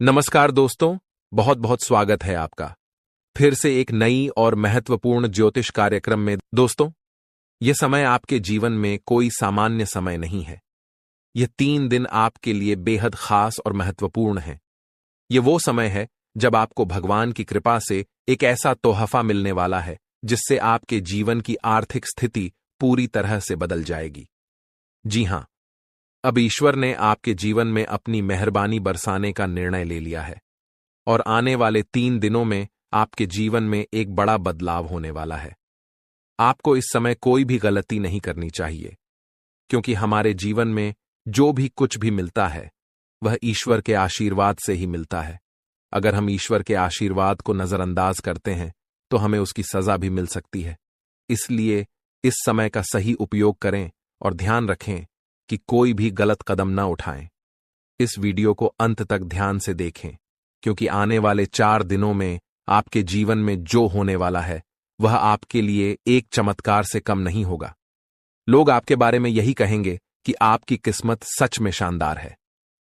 नमस्कार दोस्तों, बहुत बहुत स्वागत है आपका फिर से एक नई और महत्वपूर्ण ज्योतिष कार्यक्रम में। दोस्तों, यह समय आपके जीवन में कोई सामान्य समय नहीं है। यह 3 दिन आपके लिए बेहद खास और महत्वपूर्ण है। यह वो समय है जब आपको भगवान की कृपा से एक ऐसा तोहफा मिलने वाला है जिससे आपके जीवन की आर्थिक स्थिति पूरी तरह से बदल जाएगी। जी हां, अब ईश्वर ने आपके जीवन में अपनी मेहरबानी बरसाने का निर्णय ले लिया है और आने वाले 3 दिनों में आपके जीवन में एक बड़ा बदलाव होने वाला है। आपको इस समय कोई भी गलती नहीं करनी चाहिए, क्योंकि हमारे जीवन में जो भी कुछ भी मिलता है वह ईश्वर के आशीर्वाद से ही मिलता है। अगर हम ईश्वर के आशीर्वाद को नजरअंदाज करते हैं तो हमें उसकी सजा भी मिल सकती है। इसलिए इस समय का सही उपयोग करें और ध्यान रखें कि कोई भी गलत कदम न उठाएं। इस वीडियो को अंत तक ध्यान से देखें, क्योंकि आने वाले 4 दिनों में आपके जीवन में जो होने वाला है वह आपके लिए एक चमत्कार से कम नहीं होगा। लोग आपके बारे में यही कहेंगे कि आपकी किस्मत सच में शानदार है।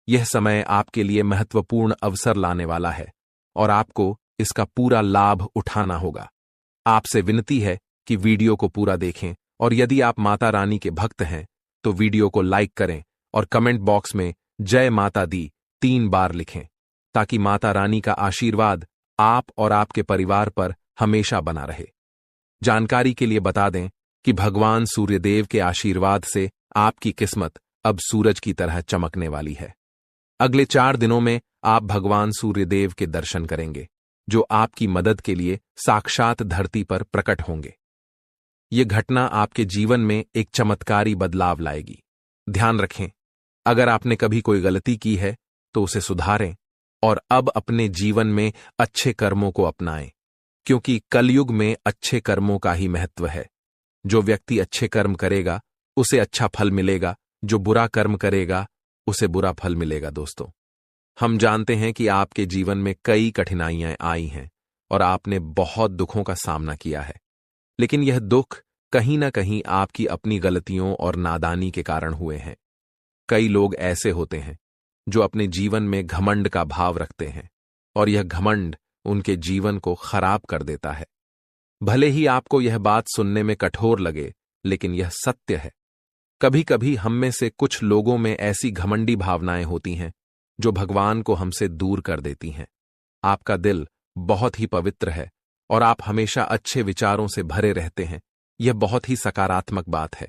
यह समय आपके लिए महत्वपूर्ण अवसर लाने वाला है और आपको इसका पूरा लाभ उठाना होगा। आपसे विनती है कि वीडियो को पूरा देखें और यदि आप माता रानी के भक्त हैं तो वीडियो को लाइक करें और कमेंट बॉक्स में जय माता दी 3 बार लिखें, ताकि माता रानी का आशीर्वाद आप और आपके परिवार पर हमेशा बना रहे। जानकारी के लिए बता दें कि भगवान सूर्यदेव के आशीर्वाद से आपकी किस्मत अब सूरज की तरह चमकने वाली है। अगले 4 दिनों में आप भगवान सूर्यदेव के दर्शन करेंगे, जो आपकी मदद के लिए साक्षात धरती पर प्रकट होंगे। यह घटना आपके जीवन में एक चमत्कारी बदलाव लाएगी। ध्यान रखें, अगर आपने कभी कोई गलती की है तो उसे सुधारें और अब अपने जीवन में अच्छे कर्मों को अपनाएं, क्योंकि कलयुग में अच्छे कर्मों का ही महत्व है। जो व्यक्ति अच्छे कर्म करेगा उसे अच्छा फल मिलेगा, जो बुरा कर्म करेगा उसे बुरा फल मिलेगा। दोस्तों, हम जानते हैं कि आपके जीवन में कई कठिनाइयां आई हैं और आपने बहुत दुखों का सामना किया है, लेकिन यह दुख कहीं ना कहीं आपकी अपनी गलतियों और नादानी के कारण हुए हैं। कई लोग ऐसे होते हैं जो अपने जीवन में घमंड का भाव रखते हैं और यह घमंड उनके जीवन को खराब कर देता है। भले ही आपको यह बात सुनने में कठोर लगे, लेकिन यह सत्य है। कभी कभी हम में से कुछ लोगों में ऐसी घमंडी भावनाएं होती हैं जो भगवान को हमसे दूर कर देती हैं। आपका दिल बहुत ही पवित्र है और आप हमेशा अच्छे विचारों से भरे रहते हैं। यह बहुत ही सकारात्मक बात है,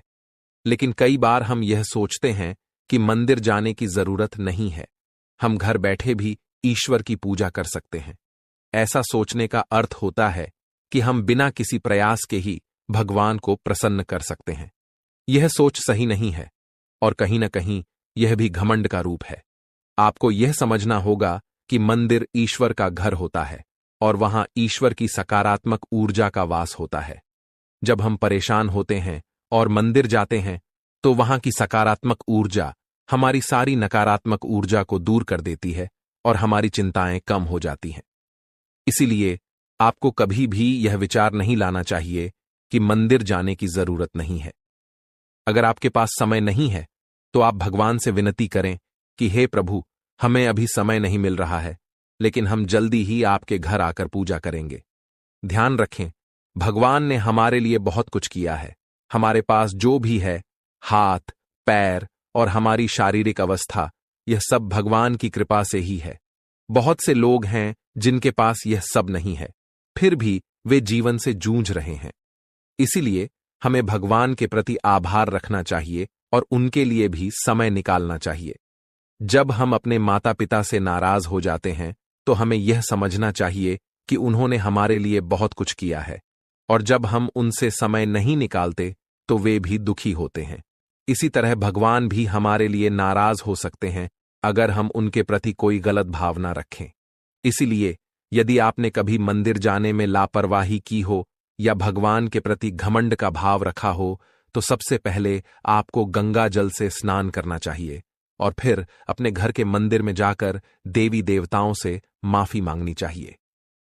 लेकिन कई बार हम यह सोचते हैं कि मंदिर जाने की जरूरत नहीं है, हम घर बैठे भी ईश्वर की पूजा कर सकते हैं। ऐसा सोचने का अर्थ होता है कि हम बिना किसी प्रयास के ही भगवान को प्रसन्न कर सकते हैं। यह सोच सही नहीं है और कहीं न कहीं यह भी घमंड का रूप है। आपको यह समझना होगा कि मंदिर ईश्वर का घर होता है और वहां ईश्वर की सकारात्मक ऊर्जा का वास होता है। जब हम परेशान होते हैं और मंदिर जाते हैं तो वहां की सकारात्मक ऊर्जा हमारी सारी नकारात्मक ऊर्जा को दूर कर देती है और हमारी चिंताएं कम हो जाती हैं। इसीलिए आपको कभी भी यह विचार नहीं लाना चाहिए कि मंदिर जाने की जरूरत नहीं है। अगर आपके पास समय नहीं है तो आप भगवान से विनती करें कि हे प्रभु, हमें अभी समय नहीं मिल रहा है, लेकिन हम जल्दी ही आपके घर आकर पूजा करेंगे। ध्यान रखें, भगवान ने हमारे लिए बहुत कुछ किया है। हमारे पास जो भी है, हाथ, पैर और हमारी शारीरिक अवस्था, यह सब भगवान की कृपा से ही है। बहुत से लोग हैं जिनके पास यह सब नहीं है, फिर भी वे जीवन से जूझ रहे हैं। इसीलिए हमें भगवान के प्रति आभार रखना चाहिए और उनके लिए भी समय निकालना चाहिए। जब हम अपने माता पिता से नाराज हो जाते हैं तो हमें यह समझना चाहिए कि उन्होंने हमारे लिए बहुत कुछ किया है, और जब हम उनसे समय नहीं निकालते तो वे भी दुखी होते हैं। इसी तरह भगवान भी हमारे लिए नाराज हो सकते हैं अगर हम उनके प्रति कोई गलत भावना रखें। इसीलिए यदि आपने कभी मंदिर जाने में लापरवाही की हो या भगवान के प्रति घमंड का भाव रखा हो, तो सबसे पहले आपको गंगा जल से स्नान करना चाहिए और फिर अपने घर के मंदिर में जाकर देवी देवताओं से माफी मांगनी चाहिए।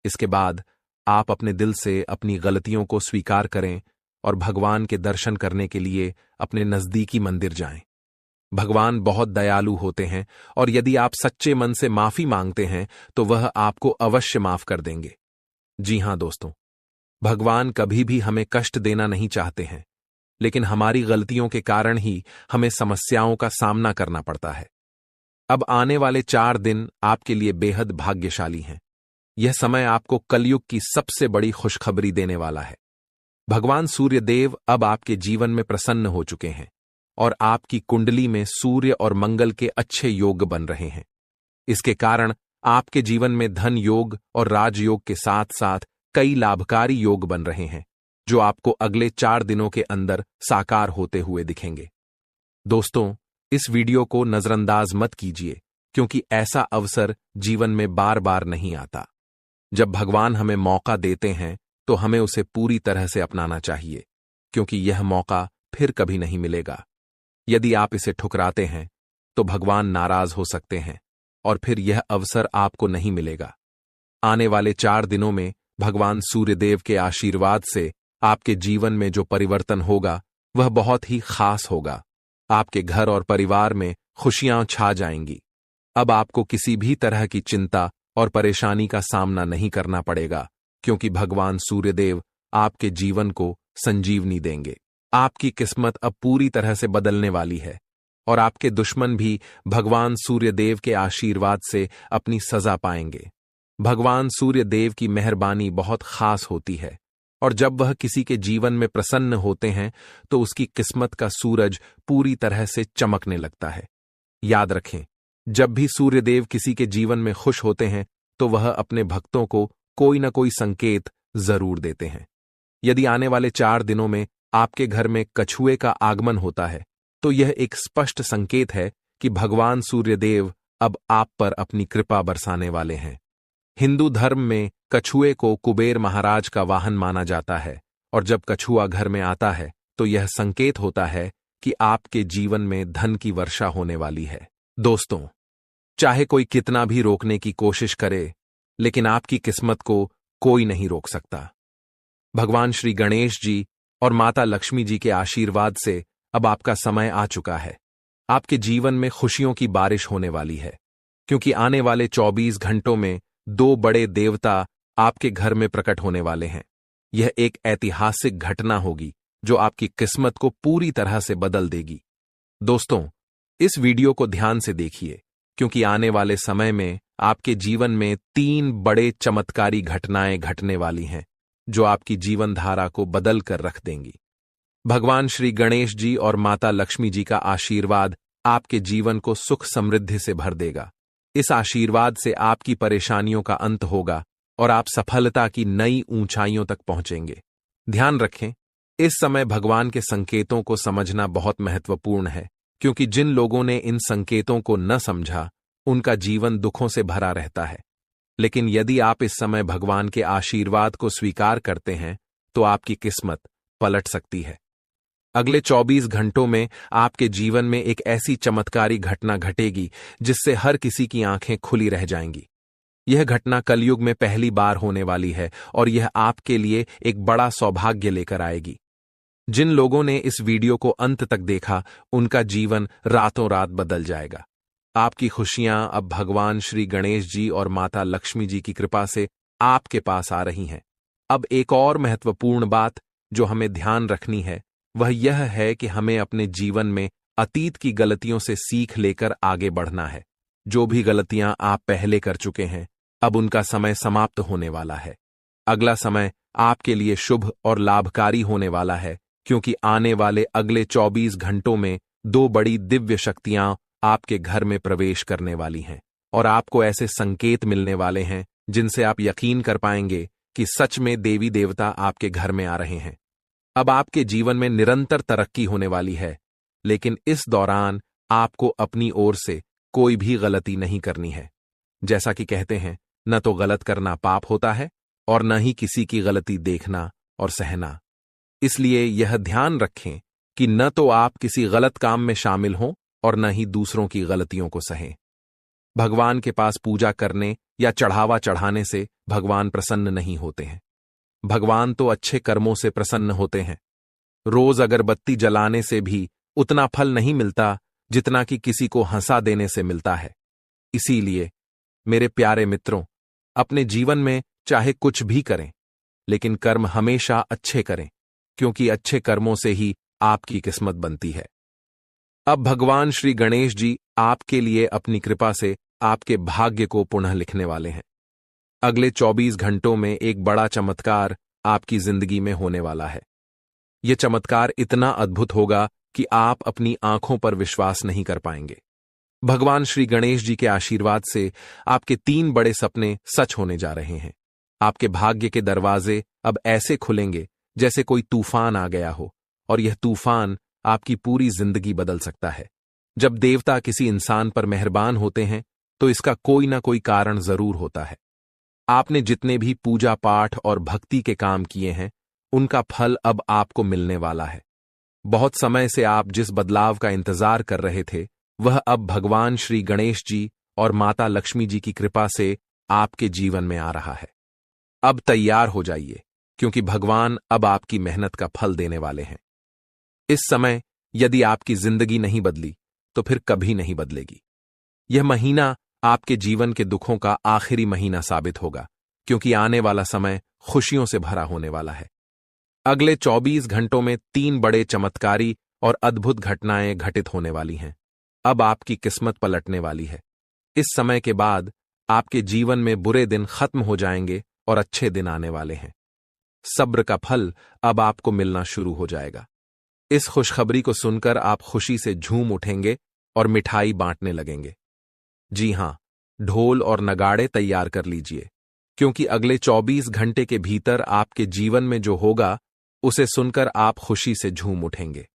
इसके बाद आप अपने दिल से अपनी गलतियों को स्वीकार करें और भगवान के दर्शन करने के लिए अपने नजदीकी मंदिर जाएं। भगवान बहुत दयालु होते हैं और यदि आप सच्चे मन से माफी मांगते हैं तो वह आपको अवश्य माफ कर देंगे। जी हां दोस्तों, भगवान कभी भी हमें कष्ट देना नहीं चाहते हैं, लेकिन हमारी गलतियों के कारण ही हमें समस्याओं का सामना करना पड़ता है। अब आने वाले 4 दिन आपके लिए बेहद भाग्यशाली हैं। यह समय आपको कलयुग की सबसे बड़ी खुशखबरी देने वाला है। भगवान सूर्य देव अब आपके जीवन में प्रसन्न हो चुके हैं और आपकी कुंडली में सूर्य और मंगल के अच्छे योग बन रहे हैं। इसके कारण आपके जीवन में धन योग और राजयोग के साथ साथ कई लाभकारी योग बन रहे हैं, जो आपको अगले 4 दिनों के अंदर साकार होते हुए दिखेंगे। दोस्तों, इस वीडियो को नजरअंदाज मत कीजिए, क्योंकि ऐसा अवसर जीवन में बार बार नहीं आता। जब भगवान हमें मौका देते हैं तो हमें उसे पूरी तरह से अपनाना चाहिए, क्योंकि यह मौका फिर कभी नहीं मिलेगा। यदि आप इसे ठुकराते हैं तो भगवान नाराज हो सकते हैं और फिर यह अवसर आपको नहीं मिलेगा। आने वाले 4 दिनों में भगवान सूर्यदेव के आशीर्वाद से आपके जीवन में जो परिवर्तन होगा वह बहुत ही खास होगा। आपके घर और परिवार में खुशियां छा जाएंगी। अब आपको किसी भी तरह की चिंता और परेशानी का सामना नहीं करना पड़ेगा, क्योंकि भगवान सूर्यदेव आपके जीवन को संजीवनी देंगे। आपकी किस्मत अब पूरी तरह से बदलने वाली है और आपके दुश्मन भी भगवान सूर्यदेव के आशीर्वाद से अपनी सजा पाएंगे। भगवान सूर्यदेव की मेहरबानी बहुत खास होती है और जब वह किसी के जीवन में प्रसन्न होते हैं तो उसकी किस्मत का सूरज पूरी तरह से चमकने लगता है। याद रखें, जब भी सूर्यदेव किसी के जीवन में खुश होते हैं तो वह अपने भक्तों को कोई न कोई संकेत जरूर देते हैं। यदि आने वाले 4 दिनों में आपके घर में कछुए का आगमन होता है तो यह एक स्पष्ट संकेत है कि भगवान सूर्यदेव अब आप पर अपनी कृपा बरसाने वाले हैं। हिंदू धर्म में कछुए को कुबेर महाराज का वाहन माना जाता है और जब कछुआ घर में आता है तो यह संकेत होता है कि आपके जीवन में धन की वर्षा होने वाली है। दोस्तों, चाहे कोई कितना भी रोकने की कोशिश करे, लेकिन आपकी किस्मत को कोई नहीं रोक सकता। भगवान श्री गणेश जी और माता लक्ष्मी जी के आशीर्वाद से अब आपका समय आ चुका है। आपके जीवन में खुशियों की बारिश होने वाली है, क्योंकि आने वाले 24 घंटों में 2 बड़े देवता आपके घर में प्रकट होने वाले हैं। यह एक ऐतिहासिक घटना होगी जो आपकी किस्मत को पूरी तरह से बदल देगी। दोस्तों, इस वीडियो को ध्यान से देखिए, क्योंकि आने वाले समय में आपके जीवन में 3 बड़े चमत्कारी घटनाएं घटने वाली हैं, जो आपकी जीवन धारा को बदल कर रख देंगी। भगवान श्री गणेश जी और माता लक्ष्मी जी का आशीर्वाद आपके जीवन को सुख समृद्धि से भर देगा। इस आशीर्वाद से आपकी परेशानियों का अंत होगा और आप सफलता की नई ऊंचाइयों तक पहुंचेंगे। ध्यान रखें, इस समय भगवान के संकेतों को समझना बहुत महत्वपूर्ण है, क्योंकि जिन लोगों ने इन संकेतों को न समझा उनका जीवन दुखों से भरा रहता है। लेकिन यदि आप इस समय भगवान के आशीर्वाद को स्वीकार करते हैं तो आपकी किस्मत पलट सकती है। अगले 24 घंटों में आपके जीवन में एक ऐसी चमत्कारी घटना घटेगी जिससे हर किसी की आंखें खुली रह जाएंगी। यह घटना कलयुग में पहली बार होने वाली है और यह आपके लिए एक बड़ा सौभाग्य लेकर आएगी। जिन लोगों ने इस वीडियो को अंत तक देखा उनका जीवन रातों रात बदल जाएगा। आपकी खुशियां अब भगवान श्री गणेश जी और माता लक्ष्मी जी की कृपा से आपके पास आ रही हैं। अब एक और महत्वपूर्ण बात जो हमें ध्यान रखनी है वह यह है कि हमें अपने जीवन में अतीत की गलतियों से सीख लेकर आगे बढ़ना है। जो भी गलतियां आप पहले कर चुके हैं, अब उनका समय समाप्त होने वाला है। अगला समय आपके लिए शुभ और लाभकारी होने वाला है, क्योंकि आने वाले अगले 24 घंटों में 2 बड़ी दिव्य शक्तियां आपके घर में प्रवेश करने वाली हैं और आपको ऐसे संकेत मिलने वाले हैं जिनसे आप यकीन कर पाएंगे कि सच में देवी देवता आपके घर में आ रहे हैं। अब आपके जीवन में निरंतर तरक्की होने वाली है, लेकिन इस दौरान आपको अपनी ओर से कोई भी गलती नहीं करनी है। जैसा कि कहते हैं, न तो गलत करना पाप होता है और न ही किसी की गलती देखना और सहना। इसलिए यह ध्यान रखें कि न तो आप किसी गलत काम में शामिल हों और न ही दूसरों की गलतियों को सहें। भगवान के पास पूजा करने या चढ़ावा चढ़ाने से भगवान प्रसन्न नहीं होते हैं। भगवान तो अच्छे कर्मों से प्रसन्न होते हैं। रोज अगरबत्ती जलाने से भी उतना फल नहीं मिलता जितना कि किसी को हंसा देने से मिलता है। इसीलिए मेरे प्यारे मित्रों, अपने जीवन में चाहे कुछ भी करें, लेकिन कर्म हमेशा अच्छे करें, क्योंकि अच्छे कर्मों से ही आपकी किस्मत बनती है। अब भगवान श्री गणेश जी आपके लिए अपनी कृपा से आपके भाग्य को पुनः लिखने वाले हैं। अगले 24 घंटों में एक बड़ा चमत्कार आपकी जिंदगी में होने वाला है। यह चमत्कार इतना अद्भुत होगा कि आप अपनी आंखों पर विश्वास नहीं कर पाएंगे। भगवान श्री गणेश जी के आशीर्वाद से आपके 3 बड़े सपने सच होने जा रहे हैं। आपके भाग्य के दरवाजे अब ऐसे खुलेंगे जैसे कोई तूफान आ गया हो, और यह तूफान आपकी पूरी जिंदगी बदल सकता है। जब देवता किसी इंसान पर मेहरबान होते हैं तो इसका कोई ना कोई कारण जरूर होता है। आपने जितने भी पूजा पाठ और भक्ति के काम किए हैं, उनका फल अब आपको मिलने वाला है। बहुत समय से आप जिस बदलाव का इंतजार कर रहे थे, वह अब भगवान श्री गणेश जी और माता लक्ष्मी जी की कृपा से आपके जीवन में आ रहा है। अब तैयार हो जाइए, क्योंकि भगवान अब आपकी मेहनत का फल देने वाले हैं। इस समय यदि आपकी जिंदगी नहीं बदली तो फिर कभी नहीं बदलेगी। यह महीना आपके जीवन के दुखों का आखिरी महीना साबित होगा, क्योंकि आने वाला समय खुशियों से भरा होने वाला है। अगले 24 घंटों में 3 बड़े चमत्कारी और अद्भुत घटनाएं घटित होने वाली हैं। अब आपकी किस्मत पलटने वाली है। इस समय के बाद आपके जीवन में बुरे दिन खत्म हो जाएंगे और अच्छे दिन आने वाले हैं। सब्र का फल अब आपको मिलना शुरू हो जाएगा। इस खुशखबरी को सुनकर आप खुशी से झूम उठेंगे और मिठाई बांटने लगेंगे। जी हां, ढोल और नगाड़े तैयार कर लीजिए, क्योंकि अगले 24 घंटे के भीतर आपके जीवन में जो होगा उसे सुनकर आप खुशी से झूम उठेंगे।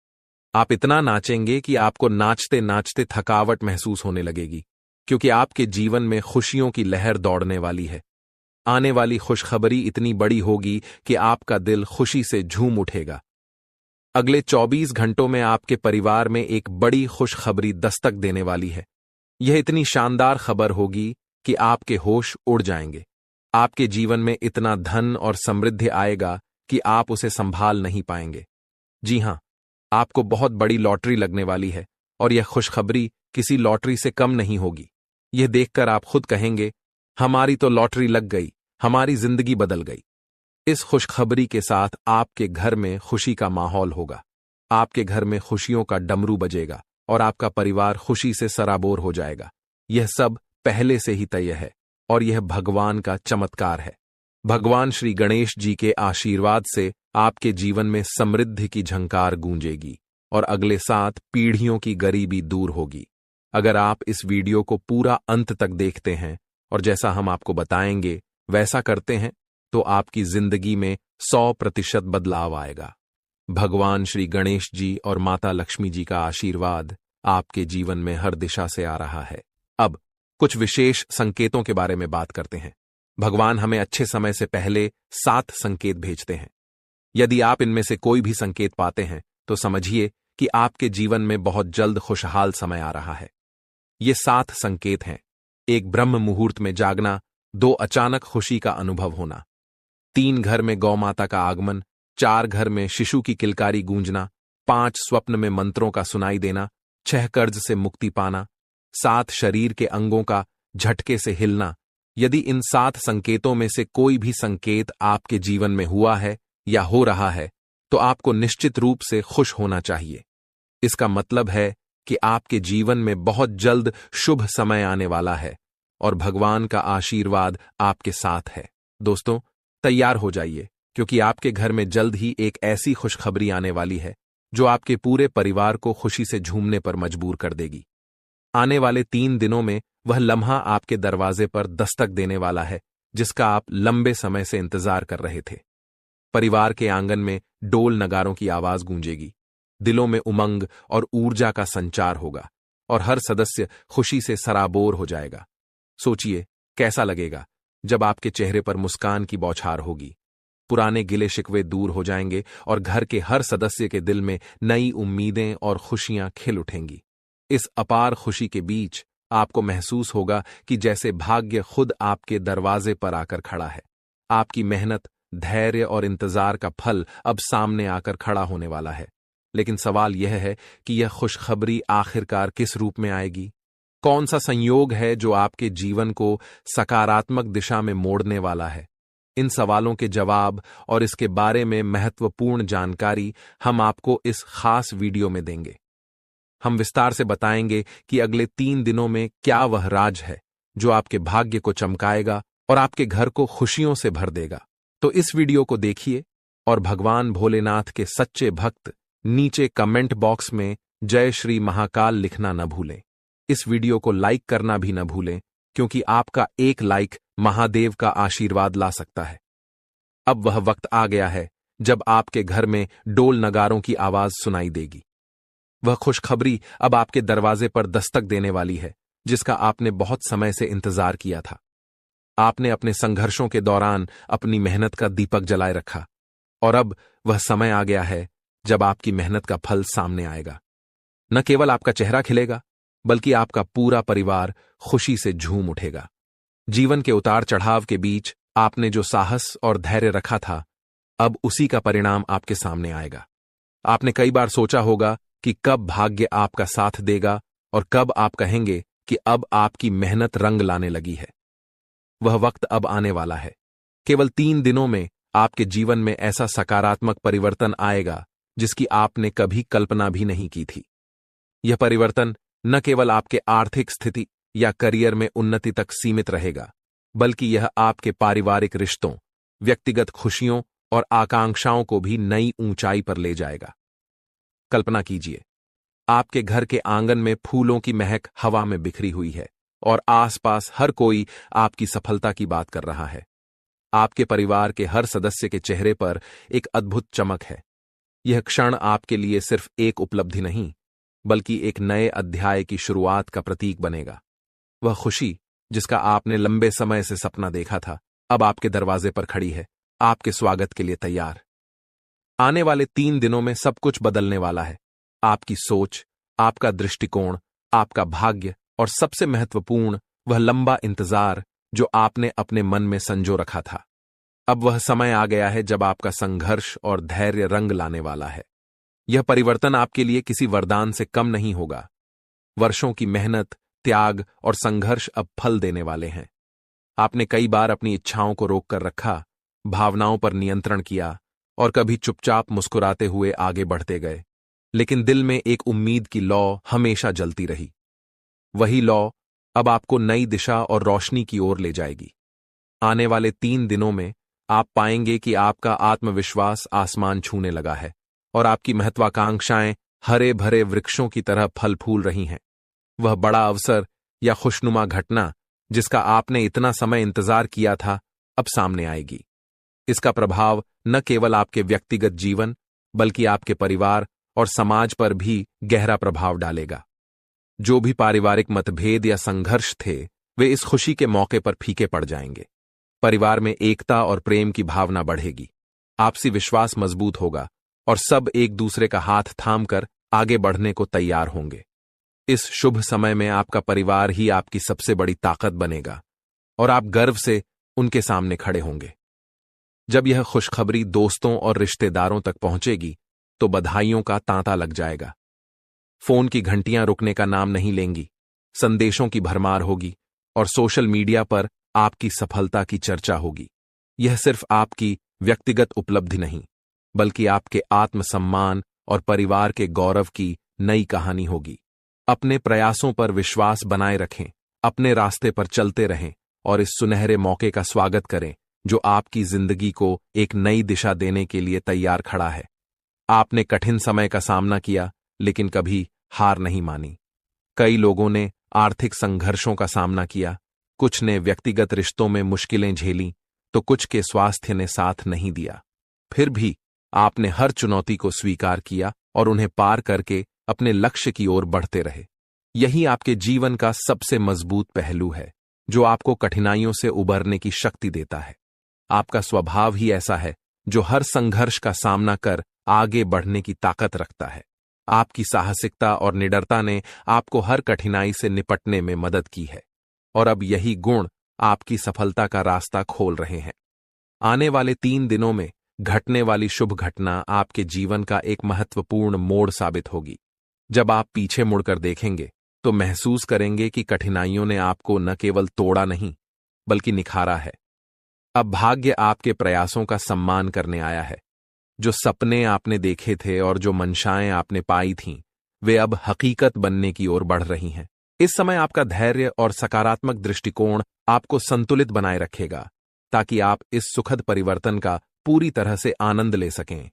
आप इतना नाचेंगे कि आपको नाचते नाचते थकावट महसूस होने लगेगी, क्योंकि आपके जीवन में खुशियों की लहर दौड़ने वाली है। आने वाली खुशखबरी इतनी बड़ी होगी कि आपका दिल खुशी से झूम उठेगा। अगले 24 घंटों में आपके परिवार में एक बड़ी खुशखबरी दस्तक देने वाली है। यह इतनी शानदार खबर होगी कि आपके होश उड़ जाएंगे। आपके जीवन में इतना धन और समृद्धि आएगा कि आप उसे संभाल नहीं पाएंगे। जी हां, आपको बहुत बड़ी लॉटरी लगने वाली है, और यह खुशखबरी किसी लॉटरी से कम नहीं होगी। यह देखकर आप खुद कहेंगे, हमारी तो लॉटरी लग गई, हमारी जिंदगी बदल गई। इस खुशखबरी के साथ आपके घर में खुशी का माहौल होगा। आपके घर में खुशियों का डमरू बजेगा और आपका परिवार खुशी से सराबोर हो जाएगा। यह सब पहले से ही तय है, और यह भगवान का चमत्कार है। भगवान श्री गणेश जी के आशीर्वाद से आपके जीवन में समृद्धि की झंकार गूंजेगी और अगले 7 पीढ़ियों की गरीबी दूर होगी। अगर आप इस वीडियो को पूरा अंत तक देखते हैं और जैसा हम आपको बताएंगे वैसा करते हैं, तो आपकी जिंदगी में 100% बदलाव आएगा। भगवान श्री गणेश जी और माता लक्ष्मी जी का आशीर्वाद आपके जीवन में हर दिशा से आ रहा है। अब कुछ विशेष संकेतों के बारे में बात करते हैं। भगवान हमें अच्छे समय से पहले 7 संकेत भेजते हैं। यदि आप इनमें से कोई भी संकेत पाते हैं तो समझिए कि आपके जीवन में बहुत जल्द खुशहाल समय आ रहा है। ये 7 संकेत हैं: 1 ब्रह्म मुहूर्त में जागना, 2 अचानक खुशी का अनुभव होना, 3 घर में गौ माता का आगमन, 4 घर में शिशु की किलकारी गूंजना, 5 स्वप्न में मंत्रों का सुनाई देना, 6 कर्ज से मुक्ति पाना, 7 शरीर के अंगों का झटके से हिलना। यदि इन 7 संकेतों में से कोई भी संकेत आपके जीवन में हुआ है या हो रहा है, तो आपको निश्चित रूप से खुश होना चाहिए। इसका मतलब है कि आपके जीवन में बहुत जल्द शुभ समय आने वाला है और भगवान का आशीर्वाद आपके साथ है। दोस्तों, तैयार हो जाइए, क्योंकि आपके घर में जल्द ही एक ऐसी खुशखबरी आने वाली है जो आपके पूरे परिवार को खुशी से झूमने पर मजबूर कर देगी। आने वाले 3 दिनों में वह लम्हा आपके दरवाजे पर दस्तक देने वाला है जिसका आप लंबे समय से इंतजार कर रहे थे। परिवार के आंगन में डोल नगारों की आवाज गूंजेगी, दिलों में उमंग और ऊर्जा का संचार होगा और हर सदस्य खुशी से सराबोर हो जाएगा। सोचिए कैसा लगेगा जब आपके चेहरे पर मुस्कान की बौछार होगी। पुराने गिले शिकवे दूर हो जाएंगे और घर के हर सदस्य के दिल में नई उम्मीदें और खुशियां खिल उठेंगी। इस अपार खुशी के बीच आपको महसूस होगा कि जैसे भाग्य खुद आपके दरवाजे पर आकर खड़ा है। आपकी मेहनत, धैर्य और इंतजार का फल अब सामने आकर खड़ा होने वाला है। लेकिन सवाल यह है कि यह खुशखबरी आखिरकार किस रूप में आएगी? कौन सा संयोग है जो आपके जीवन को सकारात्मक दिशा में मोड़ने वाला है? इन सवालों के जवाब और इसके बारे में महत्वपूर्ण जानकारी हम आपको इस खास वीडियो में देंगे। हम विस्तार से बताएंगे कि अगले 3 दिनों में क्या वह राज है जो आपके भाग्य को चमकाएगा और आपके घर को खुशियों से भर देगा। तो इस वीडियो को देखिए और भगवान भोलेनाथ के सच्चे भक्त नीचे कमेंट बॉक्स में जय श्री महाकाल लिखना न भूलें। इस वीडियो को लाइक करना भी न भूलें, क्योंकि आपका एक लाइक महादेव का आशीर्वाद ला सकता है। अब वह वक्त आ गया है जब आपके घर में डोल नगारों की आवाज सुनाई देगी। वह खुशखबरी अब आपके दरवाजे पर दस्तक देने वाली है, जिसका आपने बहुत समय से इंतजार किया था। आपने अपने संघर्षों के दौरान अपनी मेहनत का दीपक जलाए रखा, और अब वह समय आ गया है जब आपकी मेहनत का फल सामने आएगा। न केवल आपका चेहरा खिलेगा, बल्कि आपका पूरा परिवार खुशी से झूम उठेगा। जीवन के उतार चढ़ाव के बीच आपने जो साहस और धैर्य रखा था, अब उसी का परिणाम आपके सामने आएगा। आपने कई बार सोचा होगा कि कब भाग्य आपका साथ देगा और कब आप कहेंगे कि अब आपकी मेहनत रंग लाने लगी है। वह वक्त अब आने वाला है। केवल 3 दिनों में आपके जीवन में ऐसा सकारात्मक परिवर्तन आएगा जिसकी आपने कभी कल्पना भी नहीं की थी। यह परिवर्तन न केवल आपके आर्थिक स्थिति या करियर में उन्नति तक सीमित रहेगा, बल्कि यह आपके पारिवारिक रिश्तों, व्यक्तिगत खुशियों और आकांक्षाओं को भी नई ऊंचाई पर ले जाएगा। कल्पना कीजिए, आपके घर के आंगन में फूलों की महक हवा में बिखरी हुई है और आसपास हर कोई आपकी सफलता की बात कर रहा है। आपके परिवार के हर सदस्य के चेहरे पर एक अद्भुत चमक है। यह क्षण आपके लिए सिर्फ एक उपलब्धि नहीं, बल्कि एक नए अध्याय की शुरुआत का प्रतीक बनेगा। वह खुशी जिसका आपने लंबे समय से सपना देखा था, अब आपके दरवाजे पर खड़ी है, आपके स्वागत के लिए तैयार। आने वाले 3 दिनों में सब कुछ बदलने वाला है। आपकी सोच, आपका दृष्टिकोण, आपका भाग्य और सबसे महत्वपूर्ण वह लंबा इंतजार जो आपने अपने मन में संजो रखा था। अब वह समय आ गया है जब आपका संघर्ष और धैर्य रंग लाने वाला है। यह परिवर्तन आपके लिए किसी वरदान से कम नहीं होगा। वर्षों की मेहनत, त्याग और संघर्ष अब फल देने वाले हैं। आपने कई बार अपनी इच्छाओं को रोक कर रखा, भावनाओं पर नियंत्रण किया और कभी चुपचाप मुस्कुराते हुए आगे बढ़ते गए, लेकिन दिल में एक उम्मीद की लौ हमेशा जलती रही। वही लौ अब आपको नई दिशा और रोशनी की ओर ले जाएगी। आने वाले 3 दिनों में आप पाएंगे कि आपका आत्मविश्वास आसमान छूने लगा है और आपकी महत्वाकांक्षाएं हरे भरे वृक्षों की तरह फल फूल रही हैं। वह बड़ा अवसर या खुशनुमा घटना जिसका आपने इतना समय इंतजार किया था, अब सामने आएगी। इसका प्रभाव न केवल आपके व्यक्तिगत जीवन, बल्कि आपके परिवार और समाज पर भी गहरा प्रभाव डालेगा। जो भी पारिवारिक मतभेद या संघर्ष थे, वे इस खुशी के मौके पर फीके पड़ जाएंगे। परिवार में एकता और प्रेम की भावना बढ़ेगी, आपसी विश्वास मजबूत होगा और सब एक दूसरे का हाथ थामकर आगे बढ़ने को तैयार होंगे। इस शुभ समय में आपका परिवार ही आपकी सबसे बड़ी ताकत बनेगा और आप गर्व से उनके सामने खड़े होंगे। जब यह खुशखबरी दोस्तों और रिश्तेदारों तक पहुंचेगी तो बधाइयों का तांता लग जाएगा। फोन की घंटियां रुकने का नाम नहीं लेंगी, संदेशों की भरमार होगी और सोशल मीडिया पर आपकी सफलता की चर्चा होगी। यह सिर्फ आपकी व्यक्तिगत उपलब्धि नहीं, बल्कि आपके आत्मसम्मान और परिवार के गौरव की नई कहानी होगी। अपने प्रयासों पर विश्वास बनाए रखें, अपने रास्ते पर चलते रहें और इस सुनहरे मौके का स्वागत करें जो आपकी जिंदगी को एक नई दिशा देने के लिए तैयार खड़ा है। आपने कठिन समय का सामना किया, लेकिन कभी हार नहीं मानी। कई लोगों ने आर्थिक संघर्षों का सामना किया, कुछ ने व्यक्तिगत रिश्तों में मुश्किलें झेलीं, तो कुछ के स्वास्थ्य ने साथ नहीं दिया। फिर भी आपने हर चुनौती को स्वीकार किया और उन्हें पार करके अपने लक्ष्य की ओर बढ़ते रहे। यही आपके जीवन का सबसे मजबूत पहलू है, जो आपको कठिनाइयों से उबरने की शक्ति देता है। आपका स्वभाव ही ऐसा है जो हर संघर्ष का सामना कर आगे बढ़ने की ताकत रखता है। आपकी साहसिकता और निडरता ने आपको हर कठिनाई से निपटने में मदद की है और अब यही गुण आपकी सफलता का रास्ता खोल रहे हैं। आने वाले 3 दिनों में घटने वाली शुभ घटना आपके जीवन का एक महत्वपूर्ण मोड़ साबित होगी। जब आप पीछे मुड़कर देखेंगे तो महसूस करेंगे कि कठिनाइयों ने आपको न केवल तोड़ा नहीं बल्कि निखारा है। अब भाग्य आपके प्रयासों का सम्मान करने आया है। जो सपने आपने देखे थे और जो मंशाएं आपने पाई थीं, वे अब हकीकत बनने की ओर बढ़ रही हैं। इस समय आपका धैर्य और सकारात्मक दृष्टिकोण आपको संतुलित बनाए रखेगा, ताकि आप इस सुखद परिवर्तन का पूरी तरह से आनंद ले सकें।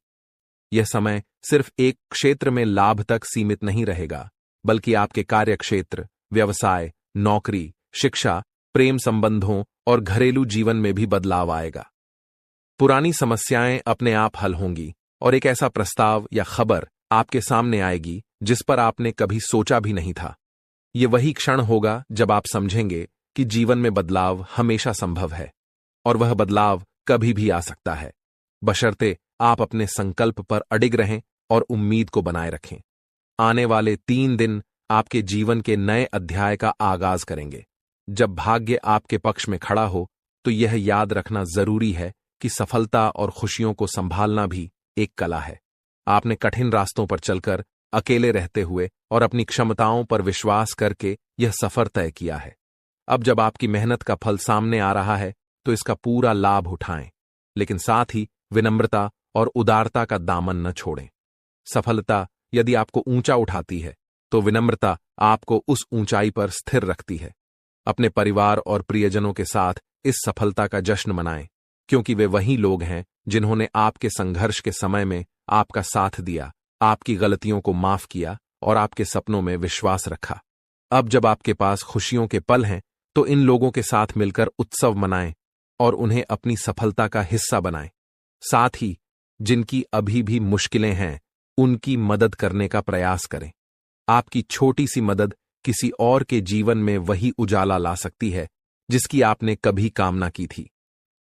यह समय सिर्फ एक क्षेत्र में लाभ तक सीमित नहीं रहेगा, बल्कि आपके कार्यक्षेत्र, व्यवसाय, नौकरी, शिक्षा, प्रेम संबंधों और घरेलू जीवन में भी बदलाव आएगा। पुरानी समस्याएं अपने आप हल होंगी और एक ऐसा प्रस्ताव या खबर आपके सामने आएगी जिस पर आपने कभी सोचा भी नहीं था। ये वही क्षण होगा जब आप समझेंगे कि जीवन में बदलाव हमेशा संभव है और वह बदलाव कभी भी आ सकता है, बशर्ते आप अपने संकल्प पर अडिग रहें और उम्मीद को बनाए रखें। आने वाले 3 दिन आपके जीवन के नए अध्याय का आगाज करेंगे। जब भाग्य आपके पक्ष में खड़ा हो तो यह याद रखना जरूरी है कि सफलता और खुशियों को संभालना भी एक कला है। आपने कठिन रास्तों पर चलकर, अकेले रहते हुए और अपनी क्षमताओं पर विश्वास करके यह सफर तय किया है। अब जब आपकी मेहनत का फल सामने आ रहा है तो इसका पूरा लाभ उठाएं, लेकिन साथ ही विनम्रता और उदारता का दामन न छोड़ें। सफलता यदि आपको ऊंचा उठाती है तो विनम्रता आपको उस ऊंचाई पर स्थिर रखती है। अपने परिवार और प्रियजनों के साथ इस सफलता का जश्न मनाएं, क्योंकि वे वही लोग हैं जिन्होंने आपके संघर्ष के समय में आपका साथ दिया, आपकी गलतियों को माफ किया और आपके सपनों में विश्वास रखा। अब जब आपके पास खुशियों के पल हैं तो इन लोगों के साथ मिलकर उत्सव मनाएं और उन्हें अपनी सफलता का हिस्सा बनाएं। साथ ही जिनकी अभी भी मुश्किलें हैं उनकी मदद करने का प्रयास करें। आपकी छोटी सी मदद किसी और के जीवन में वही उजाला ला सकती है जिसकी आपने कभी कामना की थी।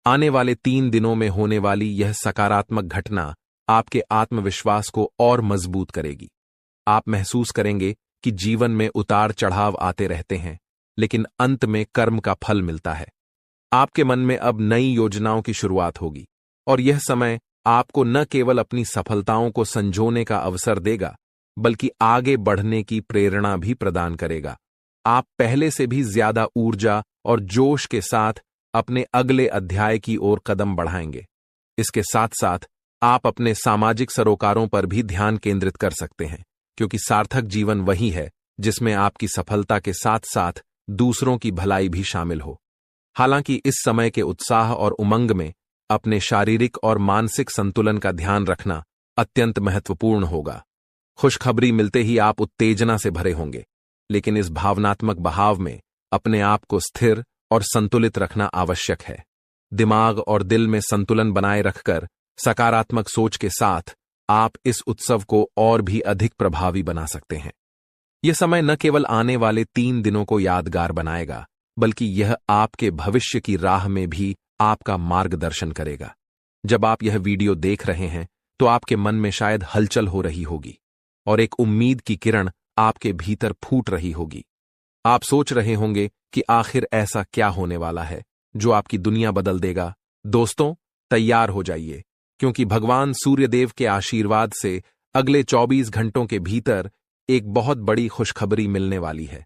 आने वाले 3 दिनों में होने वाली यह सकारात्मक घटना आपके आत्मविश्वास को और मजबूत करेगी। आप महसूस करेंगे कि जीवन में उतार चढ़ाव आते रहते हैं, लेकिन अंत में कर्म का फल मिलता है। आपके मन में अब नई योजनाओं की शुरुआत होगी और यह समय आपको न केवल अपनी सफलताओं को संजोने का अवसर देगा, बल्कि आगे बढ़ने की प्रेरणा भी प्रदान करेगा। आप पहले से भी ज्यादा ऊर्जा और जोश के साथ अपने अगले अध्याय की ओर कदम बढ़ाएंगे। इसके साथ साथ आप अपने सामाजिक सरोकारों पर भी ध्यान केंद्रित कर सकते हैं, क्योंकि सार्थक जीवन वही है जिसमें आपकी सफलता के साथ साथ दूसरों की भलाई भी शामिल हो। हालांकि इस समय के उत्साह और उमंग में अपने शारीरिक और मानसिक संतुलन का ध्यान रखना अत्यंत महत्वपूर्ण होगा। खुशखबरी मिलते ही आप उत्तेजना से भरे होंगे, लेकिन इस भावनात्मक बहाव में अपने आप को स्थिर और संतुलित रखना आवश्यक है। दिमाग और दिल में संतुलन बनाए रखकर सकारात्मक सोच के साथ आप इस उत्सव को और भी अधिक प्रभावी बना सकते हैं। यह समय न केवल आने वाले 3 दिनों को यादगार बनाएगा, बल्कि यह आपके भविष्य की राह में भी आपका मार्गदर्शन करेगा। जब आप यह वीडियो देख रहे हैं तो आपके मन में शायद हलचल हो रही होगी और एक उम्मीद की किरण आपके भीतर फूट रही होगी। आप सोच रहे होंगे कि आखिर ऐसा क्या होने वाला है जो आपकी दुनिया बदल देगा। दोस्तों, तैयार हो जाइए, क्योंकि भगवान सूर्यदेव के आशीर्वाद से अगले 24 घंटों के भीतर एक बहुत बड़ी खुशखबरी मिलने वाली है।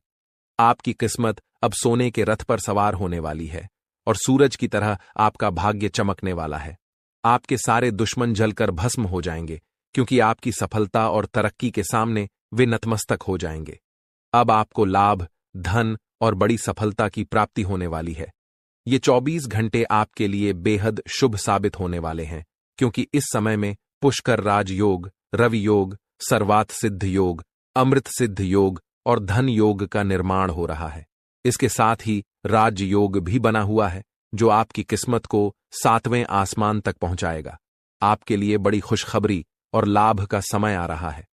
आपकी किस्मत अब सोने के रथ पर सवार होने वाली है और सूरज की तरह आपका भाग्य चमकने वाला है। आपके सारे दुश्मन जलकर भस्म हो जाएंगे, क्योंकि आपकी सफलता और तरक्की के सामने वे नतमस्तक हो जाएंगे। अब आपको लाभ, धन और बड़ी सफलता की प्राप्ति होने वाली है। ये 24 घंटे आपके लिए बेहद शुभ साबित होने वाले हैं, क्योंकि इस समय में पुष्कर राज योग, रवि योग, सर्वात सिद्ध योग, अमृत सिद्ध योग और धन योग का निर्माण हो रहा है। इसके साथ ही राज योग भी बना हुआ है, जो आपकी किस्मत को 7वें आसमान तक पहुंचाएगा। आपके लिए बड़ी खुशखबरी और लाभ का समय आ रहा है।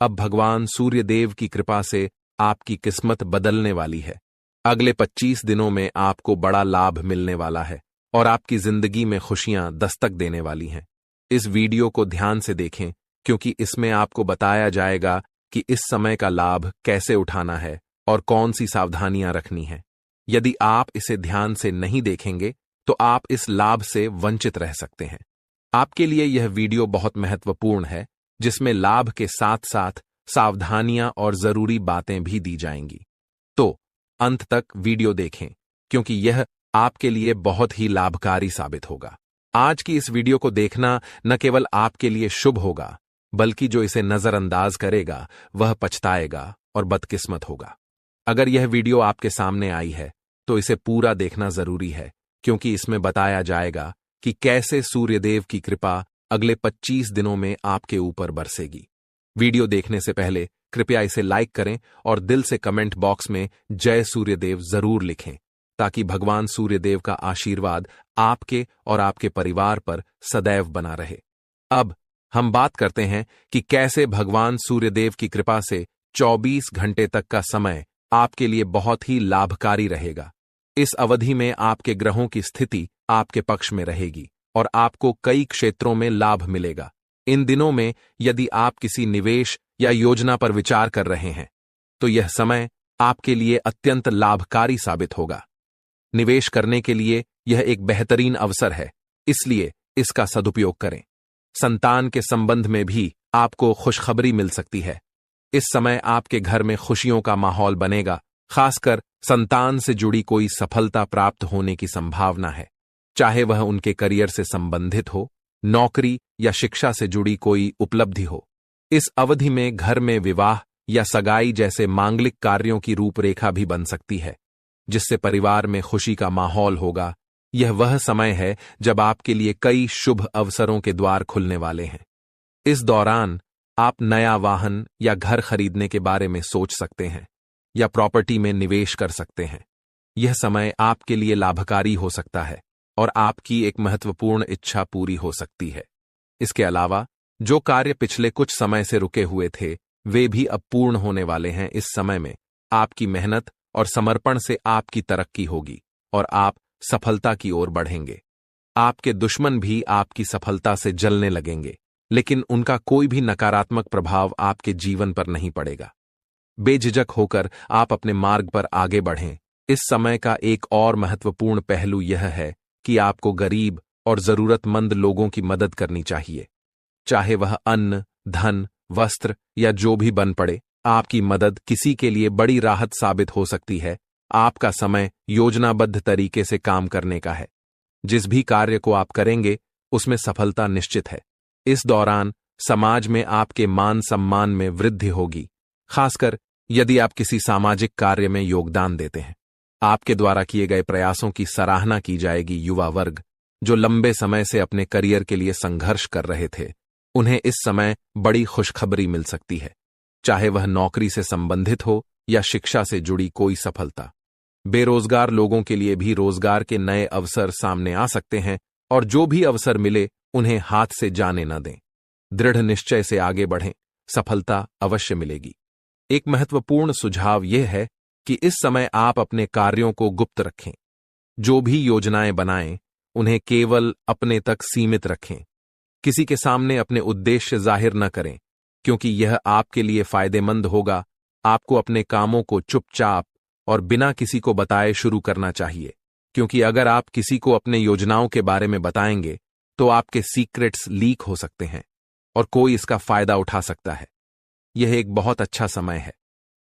अब भगवान सूर्यदेव की कृपा से आपकी किस्मत बदलने वाली है। अगले 25 दिनों में आपको बड़ा लाभ मिलने वाला है और आपकी जिंदगी में खुशियां दस्तक देने वाली हैं। इस वीडियो को ध्यान से देखें, क्योंकि इसमें आपको बताया जाएगा कि इस समय का लाभ कैसे उठाना है और कौन सी सावधानियां रखनी है। यदि आप इसे ध्यान से नहीं देखेंगे तो आप इस लाभ से वंचित रह सकते हैं। आपके लिए यह वीडियो बहुत महत्वपूर्ण है, जिसमें लाभ के साथ साथ सावधानियां और जरूरी बातें भी दी जाएंगी। तो अंत तक वीडियो देखें, क्योंकि यह आपके लिए बहुत ही लाभकारी साबित होगा। आज की इस वीडियो को देखना न केवल आपके लिए शुभ होगा, बल्कि जो इसे नजरअंदाज करेगा वह पछताएगा और बदकिस्मत होगा। अगर यह वीडियो आपके सामने आई है तो इसे पूरा देखना जरूरी है, क्योंकि इसमें बताया जाएगा कि कैसे सूर्यदेव की कृपा अगले 25 दिनों में आपके ऊपर बरसेगी। वीडियो देखने से पहले कृपया इसे लाइक करें और दिल से कमेंट बॉक्स में जय सूर्यदेव जरूर लिखें, ताकि भगवान सूर्यदेव का आशीर्वाद आपके और आपके परिवार पर सदैव बना रहे। अब हम बात करते हैं कि कैसे भगवान सूर्यदेव की कृपा से 24 घंटे तक का समय आपके लिए बहुत ही लाभकारी रहेगा। इस अवधि में आपके ग्रहों की स्थिति आपके पक्ष में रहेगी और आपको कई क्षेत्रों में लाभ मिलेगा। इन दिनों में यदि आप किसी निवेश या योजना पर विचार कर रहे हैं, तो यह समय आपके लिए अत्यंत लाभकारी साबित होगा। निवेश करने के लिए यह एक बेहतरीन अवसर है, इसलिए इसका सदुपयोग करें। संतान के संबंध में भी आपको खुशखबरी मिल सकती है। इस समय आपके घर में खुशियों का माहौल बनेगा, खासकर संतान से जुड़ी कोई सफलता प्राप्त होने की संभावना है, चाहे वह उनके करियर से संबंधित हो, नौकरी या शिक्षा से जुड़ी कोई उपलब्धि हो। इस अवधि में घर में विवाह या सगाई जैसे मांगलिक कार्यों की रूपरेखा भी बन सकती है, जिससे परिवार में खुशी का माहौल होगा। यह वह समय है जब आपके लिए कई शुभ अवसरों के द्वार खुलने वाले हैं। इस दौरान आप नया वाहन या घर खरीदने के बारे में सोच सकते हैं या प्रॉपर्टी में निवेश कर सकते हैं। यह समय आपके लिए लाभकारी हो सकता है और आपकी एक महत्वपूर्ण इच्छा पूरी हो सकती है। इसके अलावा जो कार्य पिछले कुछ समय से रुके हुए थे, वे भी अब पूर्ण होने वाले हैं। इस समय में आपकी मेहनत और समर्पण से आपकी तरक्की होगी और आप सफलता की ओर बढ़ेंगे। आपके दुश्मन भी आपकी सफलता से जलने लगेंगे, लेकिन उनका कोई भी नकारात्मक प्रभाव आपके जीवन पर नहीं पड़ेगा। बेझिझक होकर आप अपने मार्ग पर आगे बढ़ें। इस समय का एक और महत्वपूर्ण पहलू यह है कि आपको गरीब और जरूरतमंद लोगों की मदद करनी चाहिए, चाहे वह अन्न, धन, वस्त्र या जो भी बन पड़े। आपकी मदद किसी के लिए बड़ी राहत साबित हो सकती है। आपका समय योजनाबद्ध तरीके से काम करने का है। जिस भी कार्य को आप करेंगे उसमें सफलता निश्चित है। इस दौरान समाज में आपके मान सम्मान में वृद्धि होगी, खासकर यदि आप किसी सामाजिक कार्य में योगदान देते हैं। आपके द्वारा किए गए प्रयासों की सराहना की जाएगी। युवा वर्ग जो लंबे समय से अपने करियर के लिए संघर्ष कर रहे थे, उन्हें इस समय बड़ी खुशखबरी मिल सकती है, चाहे वह नौकरी से संबंधित हो या शिक्षा से जुड़ी कोई सफलता। बेरोजगार लोगों के लिए भी रोजगार के नए अवसर सामने आ सकते हैं और जो भी अवसर मिले उन्हें हाथ से जाने न दें। दृढ़ निश्चय से आगे बढ़ें, सफलता अवश्य मिलेगी। एक महत्वपूर्ण सुझाव यह है कि इस समय आप अपने कार्यों को गुप्त रखें। जो भी योजनाएं बनाएं, उन्हें केवल अपने तक सीमित रखें। किसी के सामने अपने उद्देश्य जाहिर न करें, क्योंकि यह आपके लिए फायदेमंद होगा। आपको अपने कामों को चुपचाप और बिना किसी को बताए शुरू करना चाहिए, क्योंकि अगर आप किसी को अपने योजनाओं के बारे में बताएंगे तो आपके सीक्रेट्स लीक हो सकते हैं और कोई इसका फायदा उठा सकता है। यह एक बहुत अच्छा समय है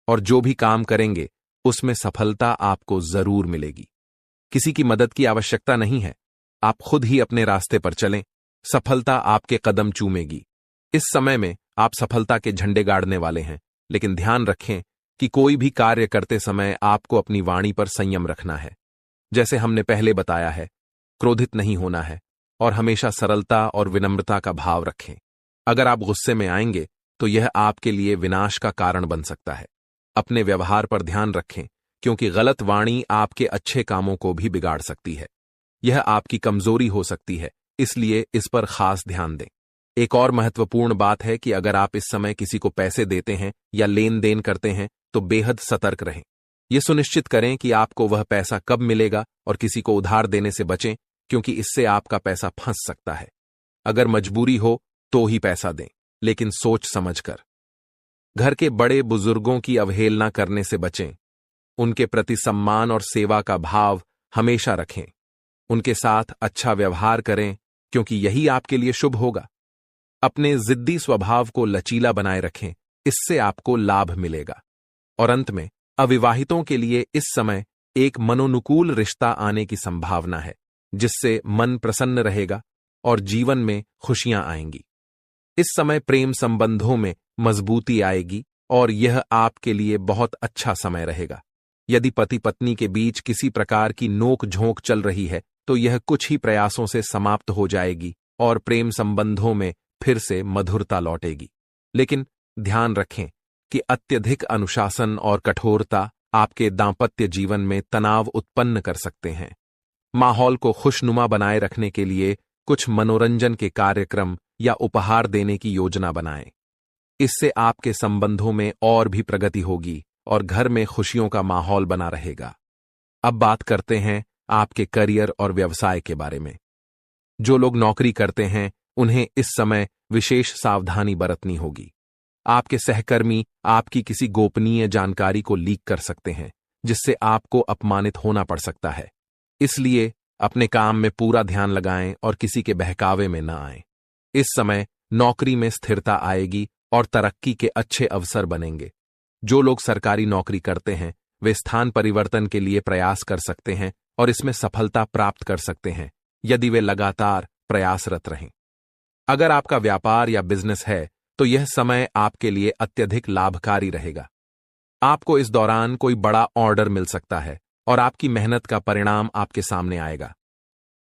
और जो भी काम करेंगे उसमें सफलता आपको जरूर मिलेगी। किसी की मदद की आवश्यकता नहीं है, आप खुद ही अपने रास्ते पर चलें, सफलता आपके कदम चूमेगी। इस समय में आप सफलता के झंडे गाड़ने वाले हैं, लेकिन ध्यान रखें कि कोई भी कार्य करते समय आपको अपनी वाणी पर संयम रखना है। जैसे हमने पहले बताया है, क्रोधित नहीं होना है और हमेशा सरलता और विनम्रता का भाव रखें। अगर आप गुस्से में आएंगे तो यह आपके लिए विनाश का कारण बन सकता है। अपने व्यवहार पर ध्यान रखें, क्योंकि गलत वाणी आपके अच्छे कामों को भी बिगाड़ सकती है। यह आपकी कमजोरी हो सकती है, इसलिए इस पर खास ध्यान दें। एक और महत्वपूर्ण बात है कि अगर आप इस समय किसी को पैसे देते हैं या लेन देन करते हैं तो बेहद सतर्क रहें। यह सुनिश्चित करें कि आपको वह पैसा कब मिलेगा और किसी को उधार देने से बचें, क्योंकि इससे आपका पैसा फंस सकता है। अगर मजबूरी हो तो ही पैसा दें, लेकिन सोच समझकर। घर के बड़े बुजुर्गों की अवहेलना करने से बचें। उनके प्रति सम्मान और सेवा का भाव हमेशा रखें। उनके साथ अच्छा व्यवहार करें, क्योंकि यही आपके लिए शुभ होगा। अपने जिद्दी स्वभाव को लचीला बनाए रखें, इससे आपको लाभ मिलेगा। और अंत में अविवाहितों के लिए इस समय एक मनोनुकूल रिश्ता आने की संभावना है, जिससे मन प्रसन्न रहेगा और जीवन में खुशियां आएंगी। इस समय प्रेम संबंधों में मजबूती आएगी और यह आपके लिए बहुत अच्छा समय रहेगा। यदि पति पत्नी के बीच किसी प्रकार की नोक झोंक चल रही है तो यह कुछ ही प्रयासों से समाप्त हो जाएगी और प्रेम संबंधों में फिर से मधुरता लौटेगी। लेकिन ध्यान रखें कि अत्यधिक अनुशासन और कठोरता आपके दांपत्य जीवन में तनाव उत्पन्न कर सकते हैं। माहौल को खुशनुमा बनाए रखने के लिए कुछ मनोरंजन के कार्यक्रम या उपहार देने की योजना बनाएं। इससे आपके संबंधों में और भी प्रगति होगी और घर में खुशियों का माहौल बना रहेगा। अब बात करते हैं आपके करियर और व्यवसाय के बारे में। जो लोग नौकरी करते हैं उन्हें इस समय विशेष सावधानी बरतनी होगी। आपके सहकर्मी आपकी किसी गोपनीय जानकारी को लीक कर सकते हैं, जिससे आपको अपमानित होना पड़ सकता है। इसलिए अपने काम में पूरा ध्यान लगाएं और किसी के बहकावे में न आएं। इस समय नौकरी में स्थिरता आएगी और तरक्की के अच्छे अवसर बनेंगे। जो लोग सरकारी नौकरी करते हैं वे स्थान परिवर्तन के लिए प्रयास कर सकते हैं और इसमें सफलता प्राप्त कर सकते हैं, यदि वे लगातार प्रयासरत रहें। अगर आपका व्यापार या बिजनेस है तो यह समय आपके लिए अत्यधिक लाभकारी रहेगा। आपको इस दौरान कोई बड़ा ऑर्डर मिल सकता है और आपकी मेहनत का परिणाम आपके सामने आएगा।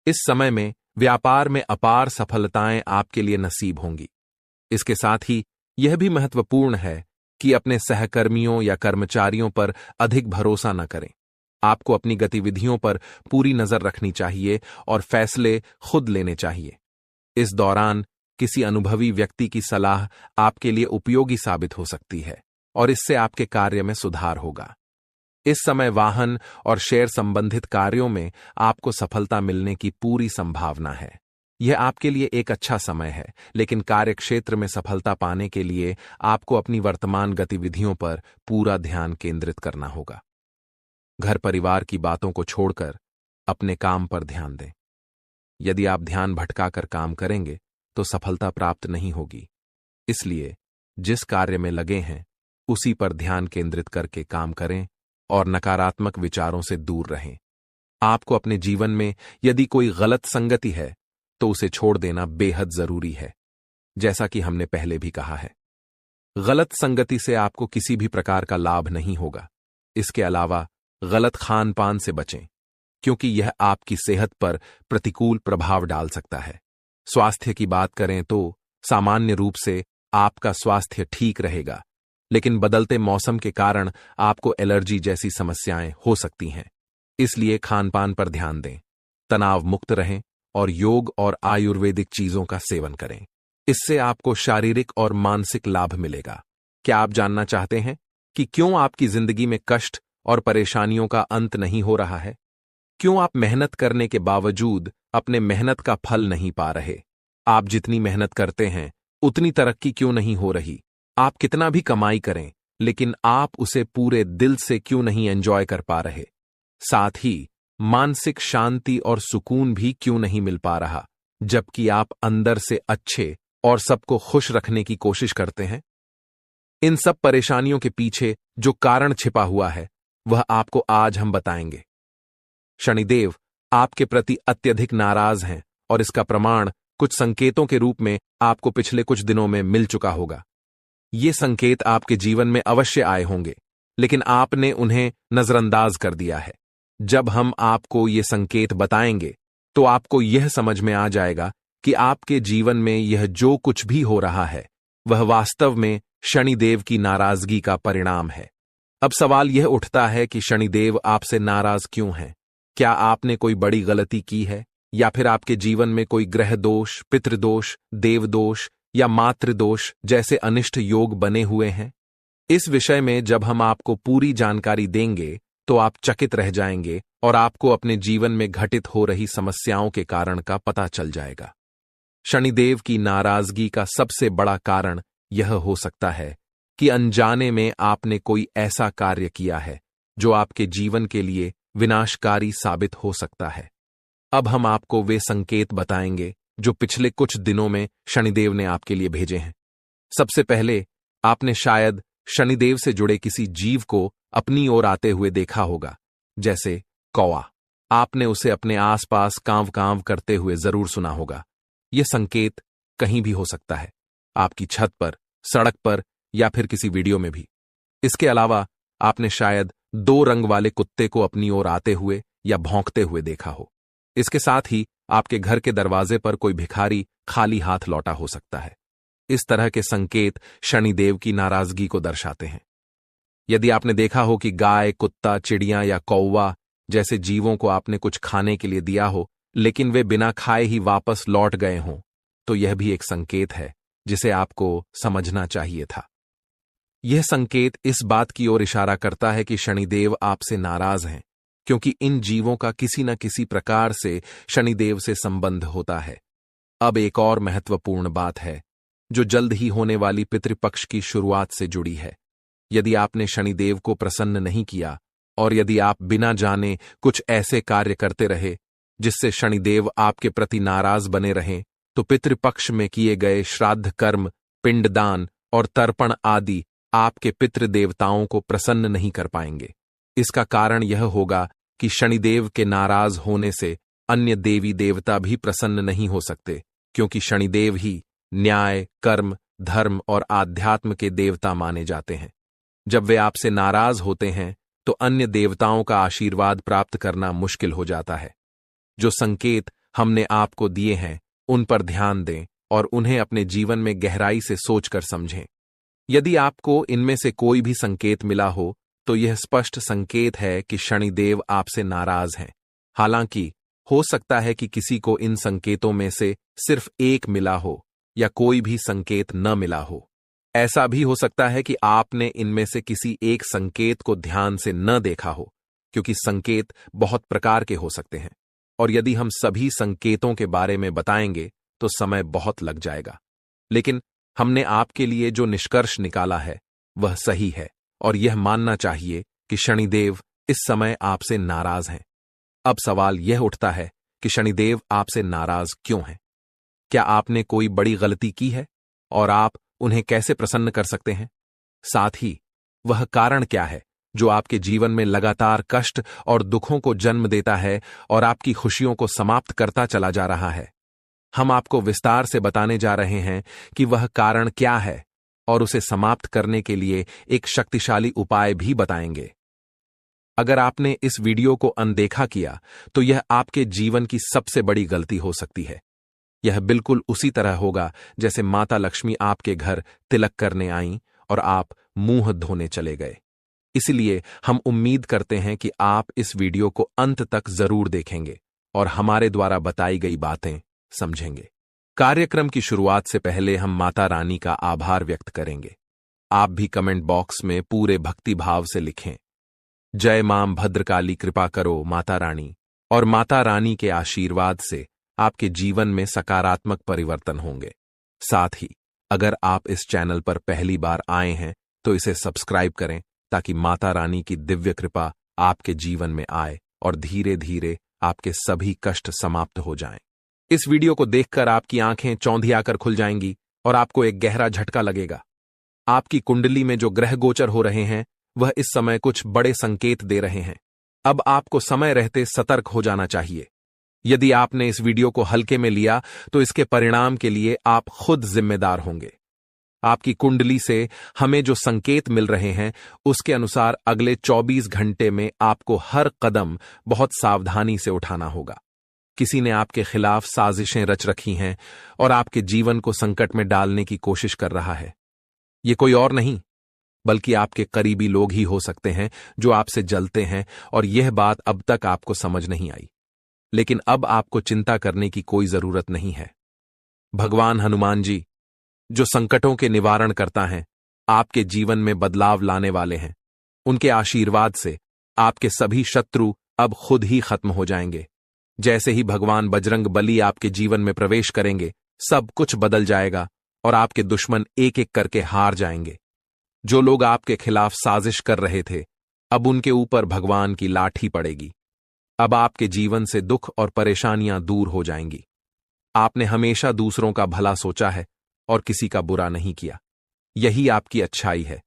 इस समय में व्यापार में अपार सफलताएं आपके लिए नसीब होंगी। इसके साथ ही यह भी महत्वपूर्ण है कि अपने सहकर्मियों या कर्मचारियों पर अधिक भरोसा न करें। आपको अपनी गतिविधियों पर पूरी नजर रखनी चाहिए और फैसले खुद लेने चाहिए। इस दौरान किसी अनुभवी व्यक्ति की सलाह आपके लिए उपयोगी साबित हो सकती है और इससे आपके कार्य में सुधार होगा। इस समय वाहन और शेयर संबंधित कार्यों में आपको सफलता मिलने की पूरी संभावना है। यह आपके लिए एक अच्छा समय है, लेकिन कार्यक्षेत्र में सफलता पाने के लिए आपको अपनी वर्तमान गतिविधियों पर पूरा ध्यान केंद्रित करना होगा। घर परिवार की बातों को छोड़कर अपने काम पर ध्यान दें। यदि आप ध्यान भटकाकर काम करेंगे तो सफलता प्राप्त नहीं होगी। इसलिए जिस कार्य में लगे हैं उसी पर ध्यान केंद्रित करके काम करें और नकारात्मक विचारों से दूर रहें। आपको अपने जीवन में यदि कोई गलत संगति है तो उसे छोड़ देना बेहद जरूरी है। जैसा कि हमने पहले भी कहा है, गलत संगति से आपको किसी भी प्रकार का लाभ नहीं होगा। इसके अलावा गलत खान पान से बचें, क्योंकि यह आपकी सेहत पर प्रतिकूल प्रभाव डाल सकता है। स्वास्थ्य की बात करें तो सामान्य रूप से आपका स्वास्थ्य ठीक रहेगा, लेकिन बदलते मौसम के कारण आपको एलर्जी जैसी समस्याएं हो सकती हैं। इसलिए खानपान पर ध्यान दें, तनाव मुक्त रहें और योग और आयुर्वेदिक चीजों का सेवन करें। इससे आपको शारीरिक और मानसिक लाभ मिलेगा। क्या आप जानना चाहते हैं कि क्यों आपकी जिंदगी में कष्ट और परेशानियों का अंत नहीं हो रहा है? क्यों आप मेहनत करने के बावजूद अपने मेहनत का फल नहीं पा रहे? आप जितनी मेहनत करते हैं उतनी तरक्की क्यों नहीं हो रही? आप कितना भी कमाई करें लेकिन आप उसे पूरे दिल से क्यों नहीं एंजॉय कर पा रहे? साथ ही मानसिक शांति और सुकून भी क्यों नहीं मिल पा रहा, जबकि आप अंदर से अच्छे और सबको खुश रखने की कोशिश करते हैं? इन सब परेशानियों के पीछे जो कारण छिपा हुआ है वह आपको आज हम बताएंगे। शनिदेव आपके प्रति अत्यधिक नाराज हैं और इसका प्रमाण कुछ संकेतों के रूप में आपको पिछले कुछ दिनों में मिल चुका होगा। ये संकेत आपके जीवन में अवश्य आए होंगे, लेकिन आपने उन्हें नजरअंदाज कर दिया है। जब हम आपको ये संकेत बताएंगे तो आपको यह समझ में आ जाएगा कि आपके जीवन में यह जो कुछ भी हो रहा है वह वास्तव में शनिदेव की नाराजगी का परिणाम है। अब सवाल यह उठता है कि शनिदेव आपसे नाराज क्यों हैं? क्या आपने कोई बड़ी गलती की है या फिर आपके जीवन में कोई ग्रह दोष, पितृदोष, देवदोष या मातृदोष जैसे अनिष्ट योग बने हुए हैं? इस विषय में जब हम आपको पूरी जानकारी देंगे तो आप चकित रह जाएंगे और आपको अपने जीवन में घटित हो रही समस्याओं के कारण का पता चल जाएगा। शनिदेव की नाराजगी का सबसे बड़ा कारण यह हो सकता है कि अनजाने में आपने कोई ऐसा कार्य किया है जो आपके जीवन के लिए विनाशकारी साबित हो सकता है। अब हम आपको वे संकेत बताएंगे जो पिछले कुछ दिनों में शनिदेव ने आपके लिए भेजे हैं। सबसे पहले आपने शायद शनिदेव से जुड़े किसी जीव को अपनी ओर आते हुए देखा होगा, जैसे कौवा। आपने उसे अपने आसपास कांव कांव करते हुए जरूर सुना होगा। यह संकेत कहीं भी हो सकता है, आपकी छत पर, सड़क पर या फिर किसी वीडियो में भी। इसके अलावा आपने शायद 2 रंग वाले कुत्ते को अपनी ओर आते हुए या भौंकते हुए देखा हो। इसके साथ ही आपके घर के दरवाजे पर कोई भिखारी खाली हाथ लौटा हो सकता है। इस तरह के संकेत शनिदेव की नाराजगी को दर्शाते हैं। यदि आपने देखा हो कि गाय, कुत्ता, चिड़िया या कौवा जैसे जीवों को आपने कुछ खाने के लिए दिया हो, लेकिन वे बिना खाए ही वापस लौट गए हों, तो यह भी एक संकेत है जिसे आपको समझना चाहिए था। यह संकेत इस बात की ओर इशारा करता है कि शनिदेव आपसे नाराज हैं, क्योंकि इन जीवों का किसी न किसी प्रकार से शनिदेव से संबंध होता है। अब एक और महत्वपूर्ण बात है, जो जल्द ही होने वाली पितृपक्ष की शुरुआत से जुड़ी है। यदि आपने शनिदेव को प्रसन्न नहीं किया और यदि आप बिना जाने कुछ ऐसे कार्य करते रहे जिससे शनिदेव आपके प्रति नाराज बने रहें, तो पितृपक्ष में किए गए श्राद्ध कर्म, पिंडदान और तर्पण आदि आपके पितृ देवताओं को प्रसन्न नहीं कर पाएंगे। इसका कारण यह होगा कि शनिदेव के नाराज होने से अन्य देवी देवता भी प्रसन्न नहीं हो सकते, क्योंकि शनिदेव ही न्याय, कर्म, धर्म और आध्यात्म के देवता माने जाते हैं। जब वे आपसे नाराज होते हैं तो अन्य देवताओं का आशीर्वाद प्राप्त करना मुश्किल हो जाता है। जो संकेत हमने आपको दिए हैं उन पर ध्यान दें और उन्हें अपने जीवन में गहराई से सोचकर समझें। यदि आपको इनमें से कोई भी संकेत मिला हो तो यह स्पष्ट संकेत है कि शनिदेव आपसे नाराज हैं। हालांकि हो सकता है कि किसी को इन संकेतों में से सिर्फ एक मिला हो या कोई भी संकेत न मिला हो। ऐसा भी हो सकता है कि आपने इनमें से किसी एक संकेत को ध्यान से न देखा हो, क्योंकि संकेत बहुत प्रकार के हो सकते हैं और यदि हम सभी संकेतों के बारे में बताएंगे तो समय बहुत लग जाएगा। लेकिन हमने आपके लिए जो निष्कर्ष निकाला है वह सही है और यह मानना चाहिए कि शनिदेव इस समय आपसे नाराज हैं। अब सवाल यह उठता है कि शनिदेव आपसे नाराज क्यों हैं? क्या आपने कोई बड़ी गलती की है और आप उन्हें कैसे प्रसन्न कर सकते हैं? साथ ही वह कारण क्या है जो आपके जीवन में लगातार कष्ट और दुखों को जन्म देता है और आपकी खुशियों को समाप्त करता चला जा रहा है? हम आपको विस्तार से बताने जा रहे हैं कि वह कारण क्या है और उसे समाप्त करने के लिए एक शक्तिशाली उपाय भी बताएंगे। अगर आपने इस वीडियो को अनदेखा किया तो यह आपके जीवन की सबसे बड़ी गलती हो सकती है। यह बिल्कुल उसी तरह होगा जैसे माता लक्ष्मी आपके घर तिलक करने आईं और आप मुंह धोने चले गए। इसलिए हम उम्मीद करते हैं कि आप इस वीडियो को अंत तक जरूर देखेंगे और हमारे द्वारा बताई गई बातें समझेंगे। कार्यक्रम की शुरुआत से पहले हम माता रानी का आभार व्यक्त करेंगे। आप भी कमेंट बॉक्स में पूरे भक्ति भाव से लिखें, जय मां भद्रकाली, कृपा करो माता रानी। और माता रानी के आशीर्वाद से आपके जीवन में सकारात्मक परिवर्तन होंगे। साथ ही अगर आप इस चैनल पर पहली बार आए हैं तो इसे सब्सक्राइब करें ताकि माता रानी की दिव्य कृपा आपके जीवन में आए और धीरे धीरे आपके सभी कष्ट समाप्त हो जाएं। इस वीडियो को देखकर आपकी आंखें चौंधी आकर खुल जाएंगी और आपको एक गहरा झटका लगेगा। आपकी कुंडली में जो ग्रह गोचर हो रहे हैं वह इस समय कुछ बड़े संकेत दे रहे हैं। अब आपको समय रहते सतर्क हो जाना चाहिए। यदि आपने इस वीडियो को हल्के में लिया तो इसके परिणाम के लिए आप खुद जिम्मेदार होंगे। आपकी कुंडली से हमें जो संकेत मिल रहे हैं उसके अनुसार अगले 24 घंटे में आपको हर कदम बहुत सावधानी से उठाना होगा। किसी ने आपके खिलाफ साजिशें रच रखी हैं और आपके जीवन को संकट में डालने की कोशिश कर रहा है। ये कोई और नहीं बल्कि आपके करीबी लोग ही हो सकते हैं जो आपसे जलते हैं और यह बात अब तक आपको समझ नहीं आई। लेकिन अब आपको चिंता करने की कोई जरूरत नहीं है। भगवान हनुमान जी, जो संकटों के निवारण करता है, आपके जीवन में बदलाव लाने वाले हैं। उनके आशीर्वाद से आपके सभी शत्रु अब खुद ही खत्म हो जाएंगे। जैसे ही भगवान बजरंग बली आपके जीवन में प्रवेश करेंगे, सब कुछ बदल जाएगा और आपके दुश्मन एक एक करके हार जाएंगे। जो लोग आपके खिलाफ साजिश कर रहे थे, अब उनके ऊपर भगवान की लाठी पड़ेगी। अब आपके जीवन से दुख और परेशानियां दूर हो जाएंगी। आपने हमेशा दूसरों का भला सोचा है और किसी का बुरा नहीं किया। यही आपकी अच्छाई है,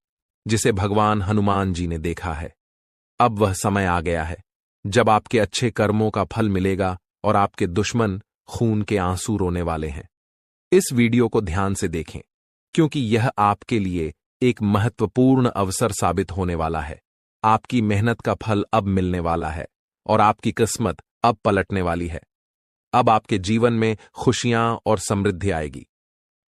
जिसे भगवान हनुमान जी ने देखा है। अब वह समय आ गया है जब आपके अच्छे कर्मों का फल मिलेगा और आपके दुश्मन खून के आंसू रोने वाले हैं। इस वीडियो को ध्यान से देखें, क्योंकि यह आपके लिए एक महत्वपूर्ण अवसर साबित होने वाला है। आपकी मेहनत का फल अब मिलने वाला है और आपकी किस्मत अब पलटने वाली है। अब आपके जीवन में खुशियां और समृद्धि आएगी।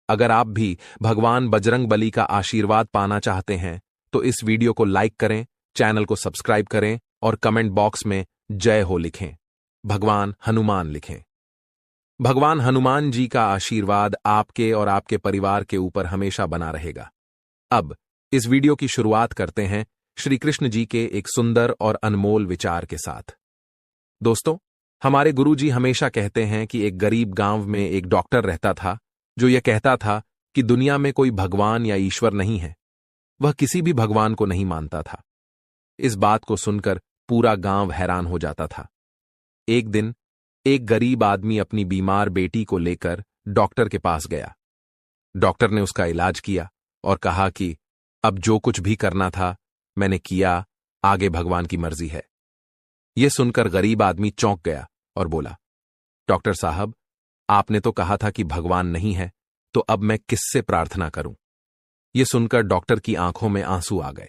अगर आप भी भगवान बजरंगबली का आशीर्वाद पाना चाहते हैं तो इस वीडियो को लाइक करें, चैनल को सब्सक्राइब करें और कमेंट बॉक्स में जय हो लिखें। भगवान हनुमान लिखें। भगवान हनुमान जी का आशीर्वाद आपके और आपके परिवार के ऊपर हमेशा बना रहेगा। अब इस वीडियो की शुरुआत करते हैं श्री कृष्ण जी के एक सुंदर और अनमोल विचार के साथ। दोस्तों, हमारे गुरुजी हमेशा कहते हैं कि एक गरीब गांव में एक डॉक्टर रहता था जो यह कहता था कि दुनिया में कोई भगवान या ईश्वर नहीं है। वह किसी भी भगवान को नहीं मानता था। इस बात को सुनकर पूरा गांव हैरान हो जाता था। एक दिन एक गरीब आदमी अपनी बीमार बेटी को लेकर डॉक्टर के पास गया। डॉक्टर ने उसका इलाज किया और कहा कि अब जो कुछ भी करना था मैंने किया, आगे भगवान की मर्जी है। यह सुनकर गरीब आदमी चौंक गया और बोला, डॉक्टर साहब, आपने तो कहा था कि भगवान नहीं है, तो अब मैं किससे प्रार्थना करूं? यह सुनकर डॉक्टर की आंखों में आंसू आ गए।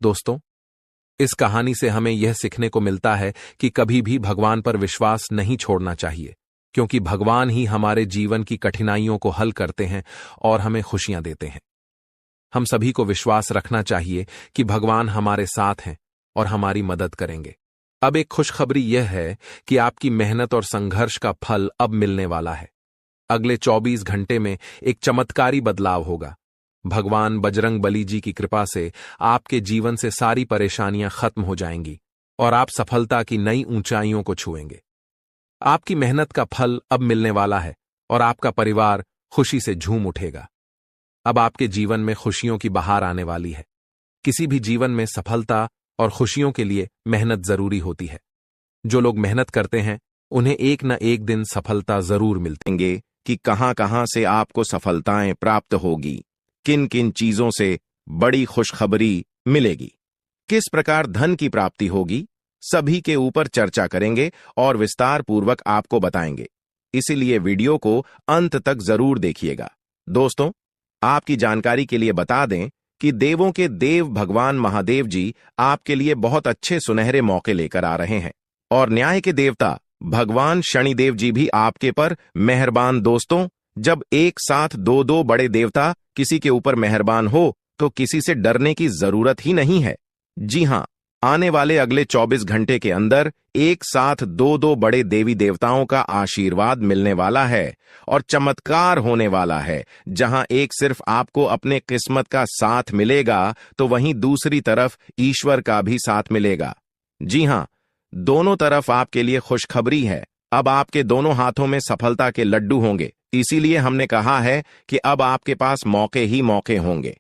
दोस्तों, इस कहानी से हमें यह सीखने को मिलता है कि कभी भी भगवान पर विश्वास नहीं छोड़ना चाहिए, क्योंकि भगवान ही हमारे जीवन की कठिनाइयों को हल करते हैं और हमें खुशियां देते हैं। हम सभी को विश्वास रखना चाहिए कि भगवान हमारे साथ हैं और हमारी मदद करेंगे। अब एक खुशखबरी यह है कि आपकी मेहनत और संघर्ष का फल अब मिलने वाला है। अगले 24 घंटे में एक चमत्कारी बदलाव होगा। भगवान बजरंगबली जी की कृपा से आपके जीवन से सारी परेशानियां खत्म हो जाएंगी और आप सफलता की नई ऊंचाइयों को छुएंगे। आपकी मेहनत का फल अब मिलने वाला है और आपका परिवार खुशी से झूम उठेगा। अब आपके जीवन में खुशियों की बहार आने वाली है। किसी भी जीवन में सफलता और खुशियों के लिए मेहनत जरूरी होती है। जो लोग मेहनत करते हैं उन्हें एक न एक दिन सफलता जरूर मिलती है। कि कहां-कहां से आपको सफलताएं प्राप्त होगी, किन-किन चीजों से बड़ी खुशखबरी मिलेगी, किस प्रकार धन की प्राप्ति होगी, सभी के ऊपर चर्चा करेंगे और विस्तार पूर्वक आपको बताएंगे। इसीलिए वीडियो को अंत तक जरूर देखिएगा। दोस्तों, आपकी जानकारी के लिए बता दें कि देवों के देव भगवान महादेव जी आपके लिए बहुत अच्छे सुनहरे मौके लेकर आ रहे हैं और न्याय के देवता भगवान शनिदेव जी भी आपके पर मेहरबान। दोस्तों, जब एक साथ दो बड़े देवता किसी के ऊपर मेहरबान हो तो किसी से डरने की जरूरत ही नहीं है। जी हां, आने वाले अगले 24 घंटे के अंदर एक साथ दो बड़े देवी देवताओं का आशीर्वाद मिलने वाला है और चमत्कार होने वाला है। जहां एक सिर्फ आपको अपने किस्मत का साथ मिलेगा तो वहीं दूसरी तरफ ईश्वर का भी साथ मिलेगा। जी हां, दोनों तरफ आपके लिए खुशखबरी है। अब आपके दोनों हाथों में सफलता के लड्डू होंगे। इसीलिए हमने कहा है कि अब आपके पास मौके ही मौके होंगे।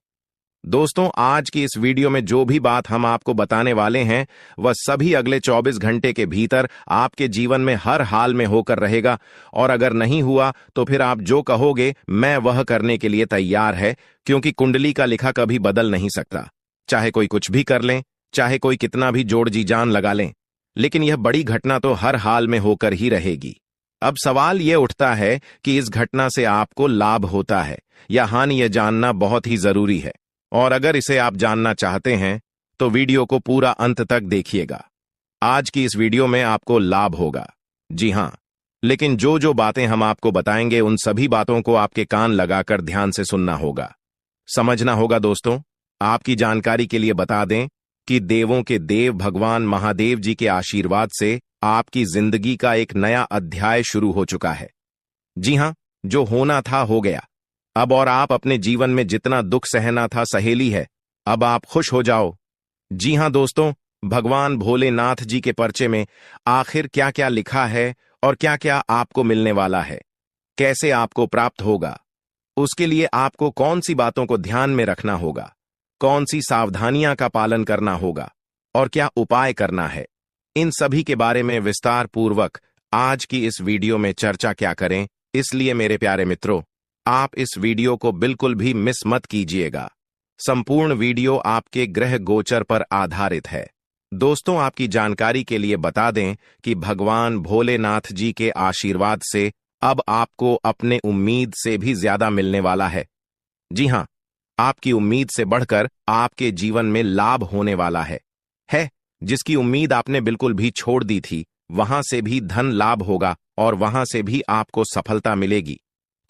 दोस्तों, आज की इस वीडियो में जो भी बात हम आपको बताने वाले हैं वह सभी अगले 24 घंटे के भीतर आपके जीवन में हर हाल में होकर रहेगा और अगर नहीं हुआ तो फिर आप जो कहोगे मैं वह करने के लिए तैयार है, क्योंकि कुंडली का लिखा कभी बदल नहीं सकता। चाहे कोई कुछ भी कर लें, चाहे कोई कितना भी जोड़ जी जान लगा लें, लेकिन यह बड़ी घटना तो हर हाल में होकर ही रहेगी। अब सवाल यह उठता है कि इस घटना से आपको लाभ होता है या हानि, यह जानना बहुत ही जरूरी है। और अगर इसे आप जानना चाहते हैं तो वीडियो को पूरा अंत तक देखिएगा। आज की इस वीडियो में आपको लाभ होगा। जी हां, लेकिन जो बातें हम आपको बताएंगे उन सभी बातों को आपके कान लगाकर ध्यान से सुनना होगा, समझना होगा। दोस्तों, आपकी जानकारी के लिए बता दें कि देवों के देव भगवान महादेव जी के आशीर्वाद से आपकी जिंदगी का एक नया अध्याय शुरू हो चुका है। जी हां, जो होना था हो गया। अब और आप अपने जीवन में जितना दुख सहना था सहेली है। अब आप खुश हो जाओ। जी हां दोस्तों, भगवान भोलेनाथ जी के पर्चे में आखिर क्या क्या लिखा है और क्या क्या आपको मिलने वाला है, कैसे आपको प्राप्त होगा, उसके लिए आपको कौन सी बातों को ध्यान में रखना होगा, कौन सी सावधानियां का पालन करना होगा और क्या उपाय करना है, इन सभी के बारे में विस्तार पूर्वक आज की इस वीडियो में चर्चा क्या करें, इसलिए मेरे प्यारे मित्रों, आप इस वीडियो को बिल्कुल भी मिस मत कीजिएगा। संपूर्ण वीडियो आपके ग्रह गोचर पर आधारित है। दोस्तों, आपकी जानकारी के लिए बता दें कि भगवान भोलेनाथ जी के आशीर्वाद से अब आपको अपने उम्मीद से भी ज्यादा मिलने वाला है। जी हां, आपकी उम्मीद से बढ़कर आपके जीवन में लाभ होने वाला है। जिसकी उम्मीद आपने बिल्कुल भी छोड़ दी थी, वहां से भी धन लाभ होगा और वहां से भी आपको सफलता मिलेगी,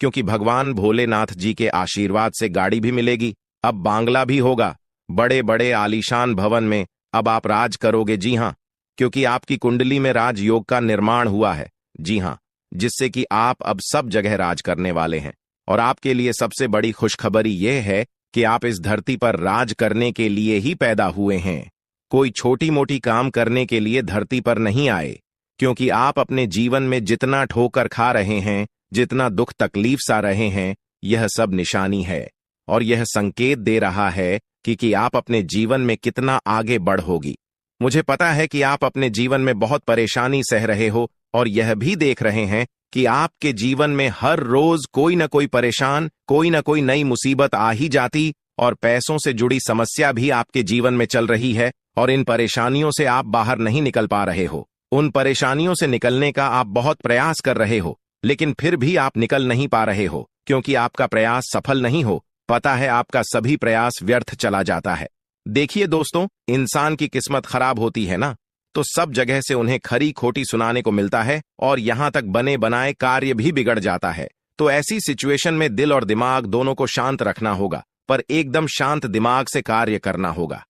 क्योंकि भगवान भोलेनाथ जी के आशीर्वाद से गाड़ी भी मिलेगी, अब बांग्ला भी होगा, बड़े बड़े आलीशान भवन में अब आप राज करोगे। जी हां, क्योंकि आपकी कुंडली में राजयोग का निर्माण हुआ है। जी हां, जिससे कि आप अब सब जगह राज करने वाले हैं। और आपके लिए सबसे बड़ी खुशखबरी यह है कि आप इस धरती पर राज करने के लिए ही पैदा हुए हैं। कोई छोटी मोटी काम करने के लिए धरती पर नहीं आए, क्योंकि आप अपने जीवन में जितना ठोकर खा रहे हैं, जितना दुख तकलीफ सा रहे हैं, यह सब निशानी है और यह संकेत दे रहा है कि आप अपने जीवन में कितना आगे बढ़ोगी। मुझे पता है कि आप अपने जीवन में बहुत परेशानी सह रहे हो और यह भी देख रहे हैं कि आपके जीवन में हर रोज कोई न कोई परेशान, कोई न कोई नई मुसीबत आ ही जाती और पैसों से जुड़ी समस्या भी आपके जीवन में चल रही है और इन परेशानियों से आप बाहर नहीं निकल पा रहे हो। उन परेशानियों से निकलने का आप बहुत प्रयास कर रहे हो, लेकिन फिर भी आप निकल नहीं पा रहे हो, क्योंकि आपका प्रयास सफल नहीं हो। पता है, आपका सभी प्रयास व्यर्थ चला जाता है। देखिए दोस्तों, इंसान की किस्मत खराब होती है ना, तो सब जगह से उन्हें खरी खोटी सुनाने को मिलता है और यहां तक बने बनाए कार्य भी बिगड़ जाता है। तो ऐसी सिचुएशन में दिल और दिमाग दोनों को शांत रखना होगा, पर एकदम शांत दिमाग से कार्य करना होगा।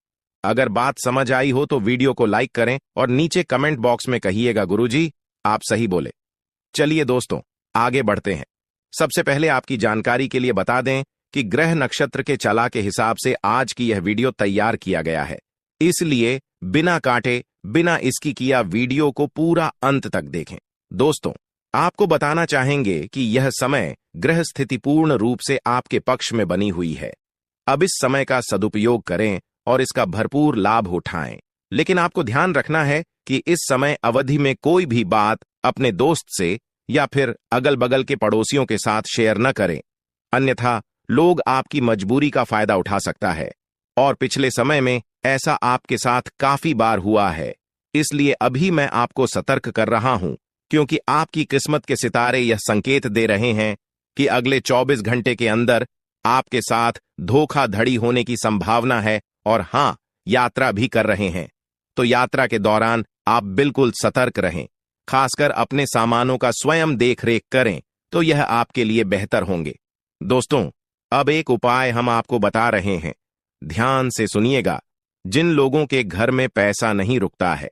अगर बात समझ आई हो तो वीडियो को लाइक करें और नीचे कमेंट बॉक्स में कहिएगा, गुरुजी आप सही बोले। चलिए दोस्तों, आगे बढ़ते हैं। सबसे पहले आपकी जानकारी के लिए बता दें कि ग्रह नक्षत्र के चला के हिसाब से आज की यह वीडियो तैयार किया गया है, इसलिए बिना काटे बिना इसकी किया वीडियो को पूरा अंत तक देखें। दोस्तों, आपको बताना चाहेंगे कि यह समय ग्रह स्थिति पूर्ण रूप से आपके पक्ष में बनी हुई है। अब इस समय का सदुपयोग करें और इसका भरपूर लाभ उठाएं। लेकिन आपको ध्यान रखना है कि इस समय अवधि में कोई भी बात अपने दोस्त से या फिर अगल बगल के पड़ोसियों के साथ शेयर न करें, अन्यथा लोग आपकी मजबूरी का फायदा उठा सकता है और पिछले समय में ऐसा आपके साथ काफी बार हुआ है। इसलिए अभी मैं आपको सतर्क कर रहा हूं, क्योंकि आपकी किस्मत के सितारे यह संकेत दे रहे हैं कि अगले 24 घंटे के अंदर आपके साथ धोखाधड़ी होने की संभावना है। और हां, यात्रा भी कर रहे हैं, तो यात्रा के दौरान आप बिल्कुल सतर्क रहें। खासकर अपने सामानों का स्वयं देखरेख करें, तो यह आपके लिए बेहतर होंगे। दोस्तों, अब एक उपाय हम आपको बता रहे हैं, ध्यान से सुनिएगा। जिन लोगों के घर में पैसा नहीं रुकता है,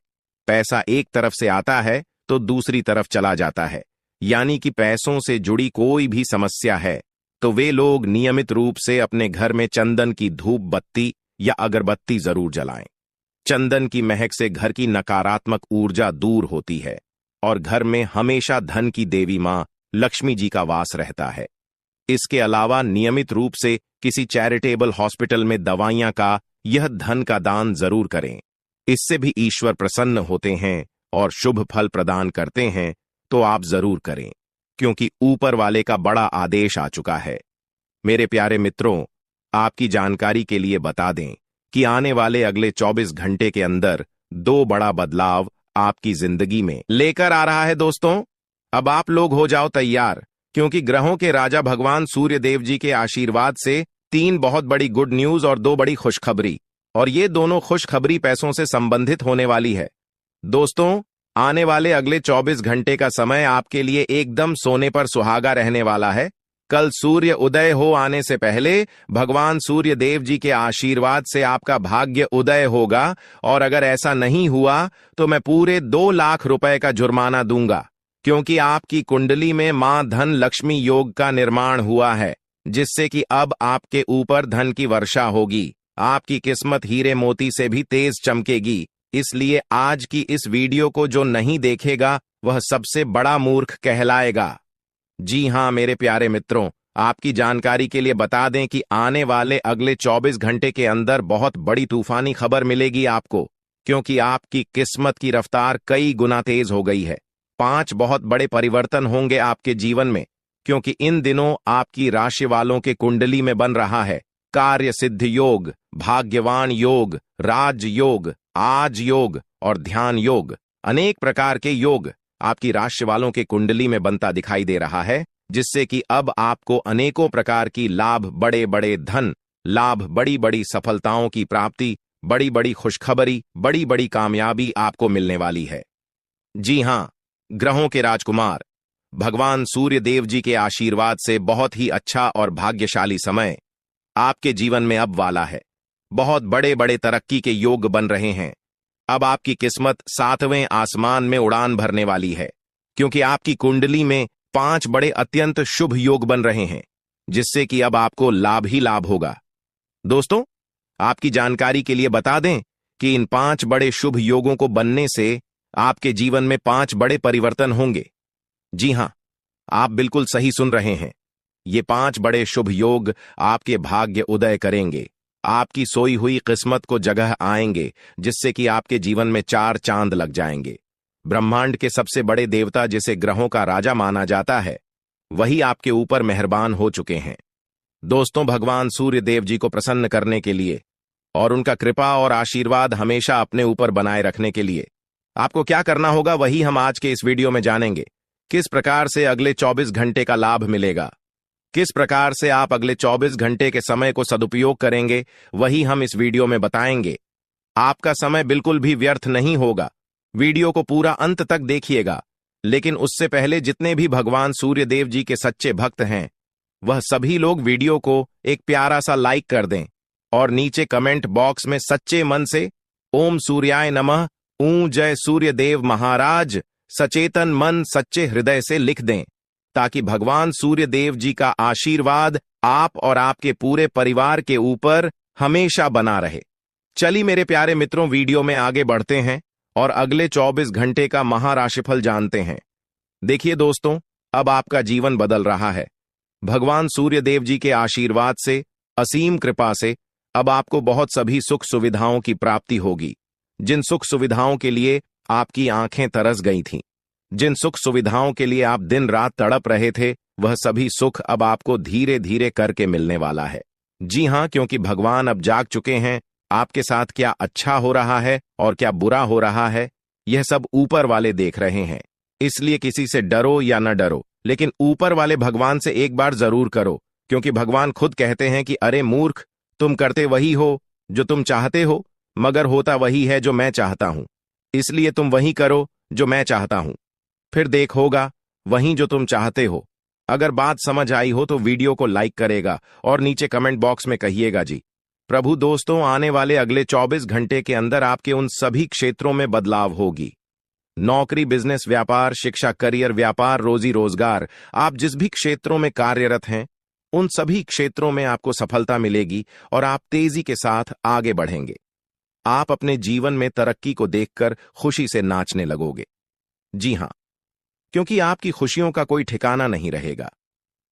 पैसा एक तरफ से आता है तो दूसरी तरफ चला जाता है, यानी कि पैसों से जुड़ी कोई भी समस्या है, तो वे लोग नियमित रूप से अपने घर में चंदन की धूप बत्ती या अगरबत्ती जरूर जलाएं। चंदन की महक से घर की नकारात्मक ऊर्जा दूर होती है और घर में हमेशा धन की देवी मां लक्ष्मी जी का वास रहता है। इसके अलावा नियमित रूप से किसी चैरिटेबल हॉस्पिटल में दवाइयां का यह धन का दान जरूर करें। इससे भी ईश्वर प्रसन्न होते हैं और शुभ फल प्रदान करते हैं, तो आप जरूर करें, क्योंकि ऊपर वाले का बड़ा आदेश आ चुका है। मेरे प्यारे मित्रों, आपकी जानकारी के लिए बता दें कि आने वाले अगले 24 घंटे के अंदर 2 बड़ा बदलाव आपकी जिंदगी में लेकर आ रहा है। दोस्तों, अब आप लोग हो जाओ तैयार, क्योंकि ग्रहों के राजा भगवान सूर्य देव जी के आशीर्वाद से 3 बहुत बड़ी गुड न्यूज और 2 बड़ी खुशखबरी, और ये दोनों खुशखबरी पैसों से संबंधित होने वाली है। दोस्तों, आने वाले अगले 24 घंटे का समय आपके लिए एकदम सोने पर सुहागा रहने वाला है। कल सूर्य उदय हो आने से पहले भगवान सूर्य देव जी के आशीर्वाद से आपका भाग्य उदय होगा, और अगर ऐसा नहीं हुआ तो मैं पूरे 2 लाख रुपए का जुर्माना दूंगा, क्योंकि आपकी कुंडली में मां धन लक्ष्मी योग का निर्माण हुआ है, जिससे कि अब आपके ऊपर धन की वर्षा होगी। आपकी किस्मत हीरे मोती से भी तेज चमकेगी। इसलिए आज की इस वीडियो को जो नहीं देखेगा वह सबसे बड़ा मूर्ख कहलाएगा। जी हां मेरे प्यारे मित्रों, आपकी जानकारी के लिए बता दें कि आने वाले अगले 24 घंटे के अंदर बहुत बड़ी तूफानी खबर मिलेगी आपको, क्योंकि आपकी किस्मत की रफ्तार कई गुना तेज हो गई है। 5 बहुत बड़े परिवर्तन होंगे आपके जीवन में, क्योंकि इन दिनों आपकी राशि वालों के कुंडली में बन रहा है कार्य सिद्ध योग, भाग्यवान योग, राज योग, आज योग और ध्यान योग। अनेक प्रकार के योग आपकी राशि वालों के कुंडली में बनता दिखाई दे रहा है, जिससे कि अब आपको अनेकों प्रकार की लाभ, बड़े बड़े धन लाभ, बड़ी बड़ी सफलताओं की प्राप्ति, बड़ी बड़ी खुशखबरी, बड़ी बड़ी कामयाबी आपको मिलने वाली है। जी हां, ग्रहों के राजकुमार भगवान सूर्य देव जी के आशीर्वाद से बहुत ही अच्छा और भाग्यशाली समय आपके जीवन में अब वाला है। बहुत बड़े बड़े तरक्की के योग बन रहे हैं। अब आपकी किस्मत 7वें आसमान में उड़ान भरने वाली है, क्योंकि आपकी कुंडली में 5 बड़े अत्यंत शुभ योग बन रहे हैं, जिससे कि अब आपको लाभ ही लाभ होगा। दोस्तों, आपकी जानकारी के लिए बता दें कि इन 5 बड़े शुभ योगों को बनने से आपके जीवन में 5 बड़े परिवर्तन होंगे। जी हां, आप बिल्कुल सही सुन रहे हैं। ये 5 बड़े शुभ योग आपके भाग्य उदय करेंगे, आपकी सोई हुई किस्मत को जगह आएंगे, जिससे कि आपके जीवन में 4 चांद लग जाएंगे। ब्रह्मांड के सबसे बड़े देवता, जिसे ग्रहों का राजा माना जाता है, वही आपके ऊपर मेहरबान हो चुके हैं। दोस्तों, भगवान सूर्य देव जी को प्रसन्न करने के लिए और उनका कृपा और आशीर्वाद हमेशा अपने ऊपर बनाए रखने के लिए आपको क्या करना होगा, वही हम आज के इस वीडियो में जानेंगे। किस प्रकार से अगले 24 घंटे का लाभ मिलेगा, किस प्रकार से आप अगले 24 घंटे के समय को सदुपयोग करेंगे, वही हम इस वीडियो में बताएंगे। आपका समय बिल्कुल भी व्यर्थ नहीं होगा। वीडियो को पूरा अंत तक देखिएगा, लेकिन उससे पहले जितने भी भगवान सूर्य देव जी के सच्चे भक्त हैं, वह सभी लोग वीडियो को एक प्यारा सा लाइक कर दें और नीचे कमेंट बॉक्स में सच्चे मन से ओम सूर्याय नमः, ऊं जय सूर्य देव महाराज, सचेतन मन सच्चे हृदय से लिख दें, ताकि भगवान सूर्य देव जी का आशीर्वाद आप और आपके पूरे परिवार के ऊपर हमेशा बना रहे। चलिए मेरे प्यारे मित्रों, वीडियो में आगे बढ़ते हैं और अगले 24 घंटे का महाराशिफल जानते हैं। देखिए दोस्तों, अब आपका जीवन बदल रहा है। भगवान सूर्य देव जी के आशीर्वाद से, असीम कृपा से अब आपको बहुत सभी सुख सुविधाओं की प्राप्ति होगी। जिन सुख सुविधाओं के लिए आपकी आंखें तरस गई थीं, जिन सुख सुविधाओं के लिए आप दिन रात तड़प रहे थे, वह सभी सुख अब आपको धीरे धीरे करके मिलने वाला है। जी हां, क्योंकि भगवान अब जाग चुके हैं। आपके साथ क्या अच्छा हो रहा है और क्या बुरा हो रहा है, यह सब ऊपर वाले देख रहे हैं। इसलिए किसी से डरो या न डरो, लेकिन ऊपर वाले भगवान से एक बार जरूर करो, क्योंकि भगवान खुद कहते हैं कि अरे मूर्ख, तुम करते वही हो जो तुम चाहते हो, मगर होता वही है जो मैं चाहता हूं। इसलिए तुम वही करो जो मैं चाहता हूं, फिर देख होगा वही जो तुम चाहते हो। अगर बात समझ आई हो तो वीडियो को लाइक करेगा और नीचे कमेंट बॉक्स में कहिएगा जी। प्रभु दोस्तों, आने वाले अगले 24 घंटे के अंदर आपके उन सभी क्षेत्रों में बदलाव होगी। नौकरी, बिजनेस, व्यापार, शिक्षा, करियर, व्यापार, रोजी रोजगार, आप जिस भी क्षेत्रों में कार्यरत हैं, उन सभी क्षेत्रों में आपको सफलता मिलेगी और आप तेजी के साथ आगे बढ़ेंगे। आप अपने जीवन में तरक्की को देखकर खुशी से नाचने लगोगे। जी हां, क्योंकि आपकी खुशियों का कोई ठिकाना नहीं रहेगा।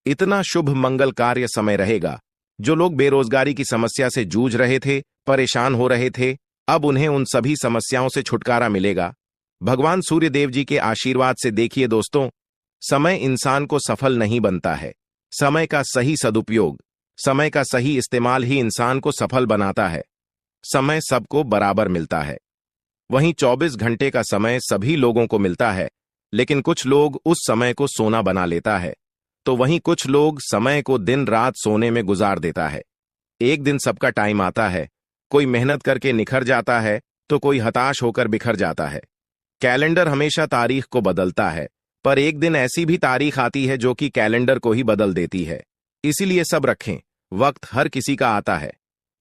इतना शुभ मंगल कार्य समय रहेगा। जो लोग बेरोजगारी की समस्या से जूझ रहे थे, परेशान हो रहे थे, अब उन्हें उन सभी समस्याओं से छुटकारा मिलेगा भगवान सूर्य देव जी के आशीर्वाद से। देखिए दोस्तों, समय इंसान को सफल नहीं बनता है। समय का सही सदुपयोग, समय का सही इस्तेमाल ही इंसान को सफल बनाता है। समय सबको बराबर मिलता है। वहीं 24 घंटे का समय सभी लोगों को मिलता है, लेकिन कुछ लोग उस समय को सोना बना लेता है, तो वहीं कुछ लोग समय को दिन रात सोने में गुजार देता है। एक दिन सबका टाइम आता है, कोई मेहनत करके निखर जाता है तो कोई हताश होकर बिखर जाता है। कैलेंडर हमेशा तारीख को बदलता है, पर एक दिन ऐसी भी तारीख आती है जो कि कैलेंडर को ही बदल देती है। इसीलिए सब रखें, वक्त हर किसी का आता है।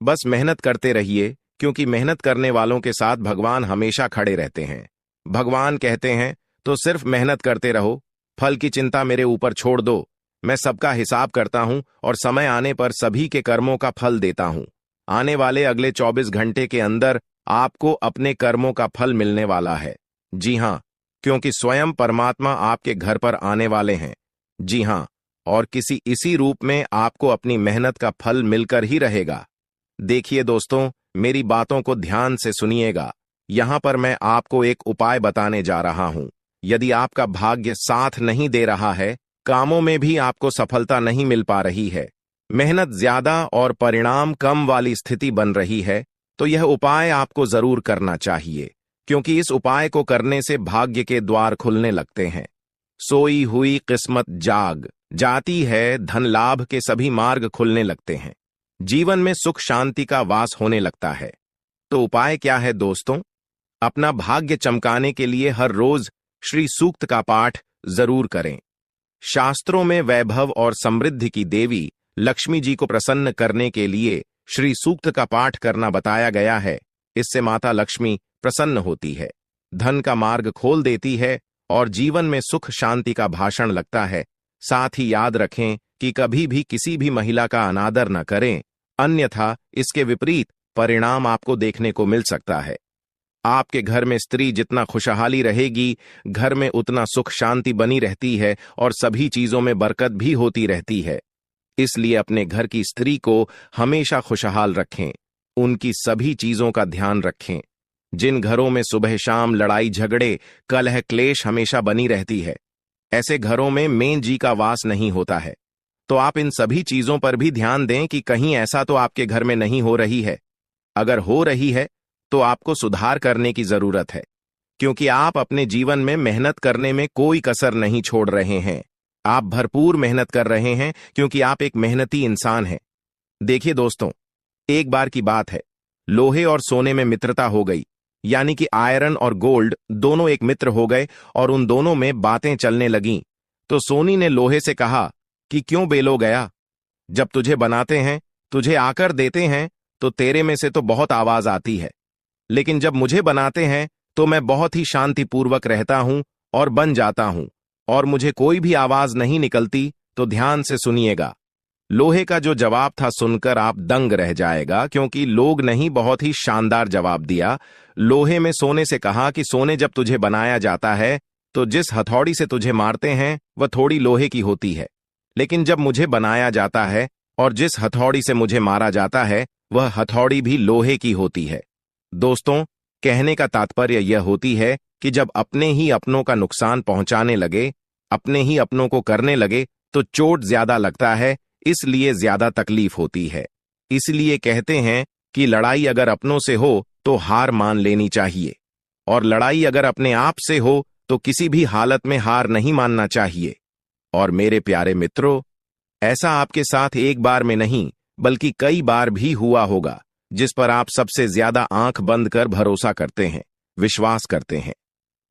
बस मेहनत करते रहिए, क्योंकि मेहनत करने वालों के साथ भगवान हमेशा खड़े रहते हैं। भगवान कहते हैं तो सिर्फ मेहनत करते रहो, फल की चिंता मेरे ऊपर छोड़ दो। मैं सबका हिसाब करता हूं और समय आने पर सभी के कर्मों का फल देता हूं। आने वाले अगले 24 घंटे के अंदर आपको अपने कर्मों का फल मिलने वाला है। जी हां, क्योंकि स्वयं परमात्मा आपके घर पर आने वाले हैं। जी हां, और किसी इसी रूप में आपको अपनी मेहनत का फल मिलकर ही रहेगा। देखिए दोस्तों, मेरी बातों को ध्यान से सुनिएगा। यहां पर मैं आपको एक उपाय बताने जा रहा हूं। यदि आपका भाग्य साथ नहीं दे रहा है, कामों में भी आपको सफलता नहीं मिल पा रही है, मेहनत ज्यादा और परिणाम कम वाली स्थिति बन रही है, तो यह उपाय आपको जरूर करना चाहिए, क्योंकि इस उपाय को करने से भाग्य के द्वार खुलने लगते हैं। सोई हुई किस्मत जाग जाती है, धन लाभ के सभी मार्ग खुलने लगते हैं, जीवन में सुख शांति का वास होने लगता है। तो उपाय क्या है दोस्तों? अपना भाग्य चमकाने के लिए हर रोज श्री सूक्त का पाठ जरूर करें। शास्त्रों में वैभव और समृद्धि की देवी लक्ष्मी जी को प्रसन्न करने के लिए श्री सूक्त का पाठ करना बताया गया है। इससे माता लक्ष्मी प्रसन्न होती है, धन का मार्ग खोल देती है और जीवन में सुख शांति का भाषण लगता है। साथ ही याद रखें कि कभी भी किसी भी महिला का अनादर न करें, अन्यथा इसके विपरीत परिणाम आपको देखने को मिल सकता है। आपके घर में स्त्री जितना खुशहाली रहेगी, घर में उतना सुख शांति बनी रहती है और सभी चीजों में बरकत भी होती रहती है। इसलिए अपने घर की स्त्री को हमेशा खुशहाल रखें, उनकी सभी चीजों का ध्यान रखें। जिन घरों में सुबह शाम लड़ाई झगड़े कलह क्लेश हमेशा बनी रहती है, ऐसे घरों में मेन जी का वास नहीं होता है। तो आप इन सभी चीजों पर भी ध्यान दें कि कहीं ऐसा तो आपके घर में नहीं हो रही है। अगर हो रही है तो आपको सुधार करने की जरूरत है, क्योंकि आप अपने जीवन में मेहनत करने में कोई कसर नहीं छोड़ रहे हैं। आप भरपूर मेहनत कर रहे हैं क्योंकि आप एक मेहनती इंसान हैं। देखिए दोस्तों, एक बार की बात है, लोहे और सोने में मित्रता हो गई, यानी कि आयरन और गोल्ड दोनों एक मित्र हो गए और उन दोनों में बातें चलने लगीं। तो सोनी ने लोहे से कहा कि क्यों बेलो गया, जब तुझे बनाते हैं, तुझे आकर देते हैं, तो तेरे में से तो बहुत आवाज आती है, लेकिन जब मुझे बनाते हैं तो मैं बहुत ही शांतिपूर्वक रहता हूं और बन जाता हूं, और मुझे कोई भी आवाज नहीं निकलती। तो ध्यान से सुनिएगा। लोहे का जो जवाब था सुनकर आप दंग रह जाएगा, क्योंकि लोग नहीं बहुत ही शानदार जवाब दिया। लोहे में सोने से कहा कि सोने, जब तुझे बनाया जाता है तो जिस हथौड़ी से तुझे मारते हैं वह थोड़ी लोहे की होती है, लेकिन जब मुझे बनाया जाता है और जिस हथौड़ी से मुझे मारा जाता है वह हथौड़ी भी लोहे की होती है। दोस्तों, कहने का तात्पर्य यह होती है कि जब अपने ही अपनों का नुकसान पहुंचाने लगे, अपने ही अपनों को करने लगे, तो चोट ज्यादा लगता है, इसलिए ज्यादा तकलीफ होती है। इसलिए कहते हैं कि लड़ाई अगर अपनों से हो तो हार मान लेनी चाहिए, और लड़ाई अगर अपने आप से हो तो किसी भी हालत में हार नहीं मानना चाहिए। और मेरे प्यारे मित्रों, ऐसा आपके साथ एक बार में नहीं बल्कि कई बार भी हुआ होगा, जिस पर आप सबसे ज्यादा आंख बंद कर भरोसा करते हैं, विश्वास करते हैं।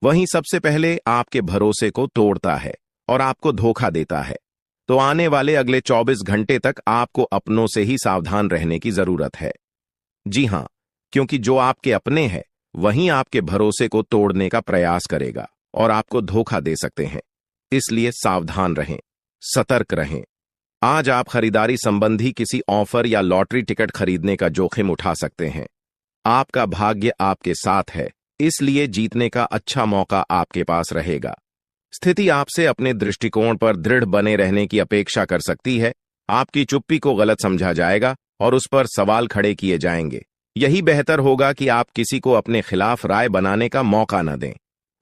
वहीं सबसे पहले आपके भरोसे को तोड़ता है और आपको धोखा देता है। तो आने वाले अगले 24 घंटे तक आपको अपनों से ही सावधान रहने की जरूरत है। जी हां, क्योंकि जो आपके अपने हैं वहीं आपके भरोसे को तोड़ने का प्रयास करेगा और आपको धोखा दे सकते हैं। इसलिए सावधान रहें, सतर्क रहें। आज आप खरीदारी संबंधी किसी ऑफर या लॉटरी टिकट खरीदने का जोखिम उठा सकते हैं। आपका भाग्य आपके साथ है, इसलिए जीतने का अच्छा मौका आपके पास रहेगा। स्थिति आपसे अपने दृष्टिकोण पर दृढ़ बने रहने की अपेक्षा कर सकती है। आपकी चुप्पी को गलत समझा जाएगा और उस पर सवाल खड़े किए जाएंगे। यही बेहतर होगा कि आप किसी को अपने खिलाफ राय बनाने का मौका न दें।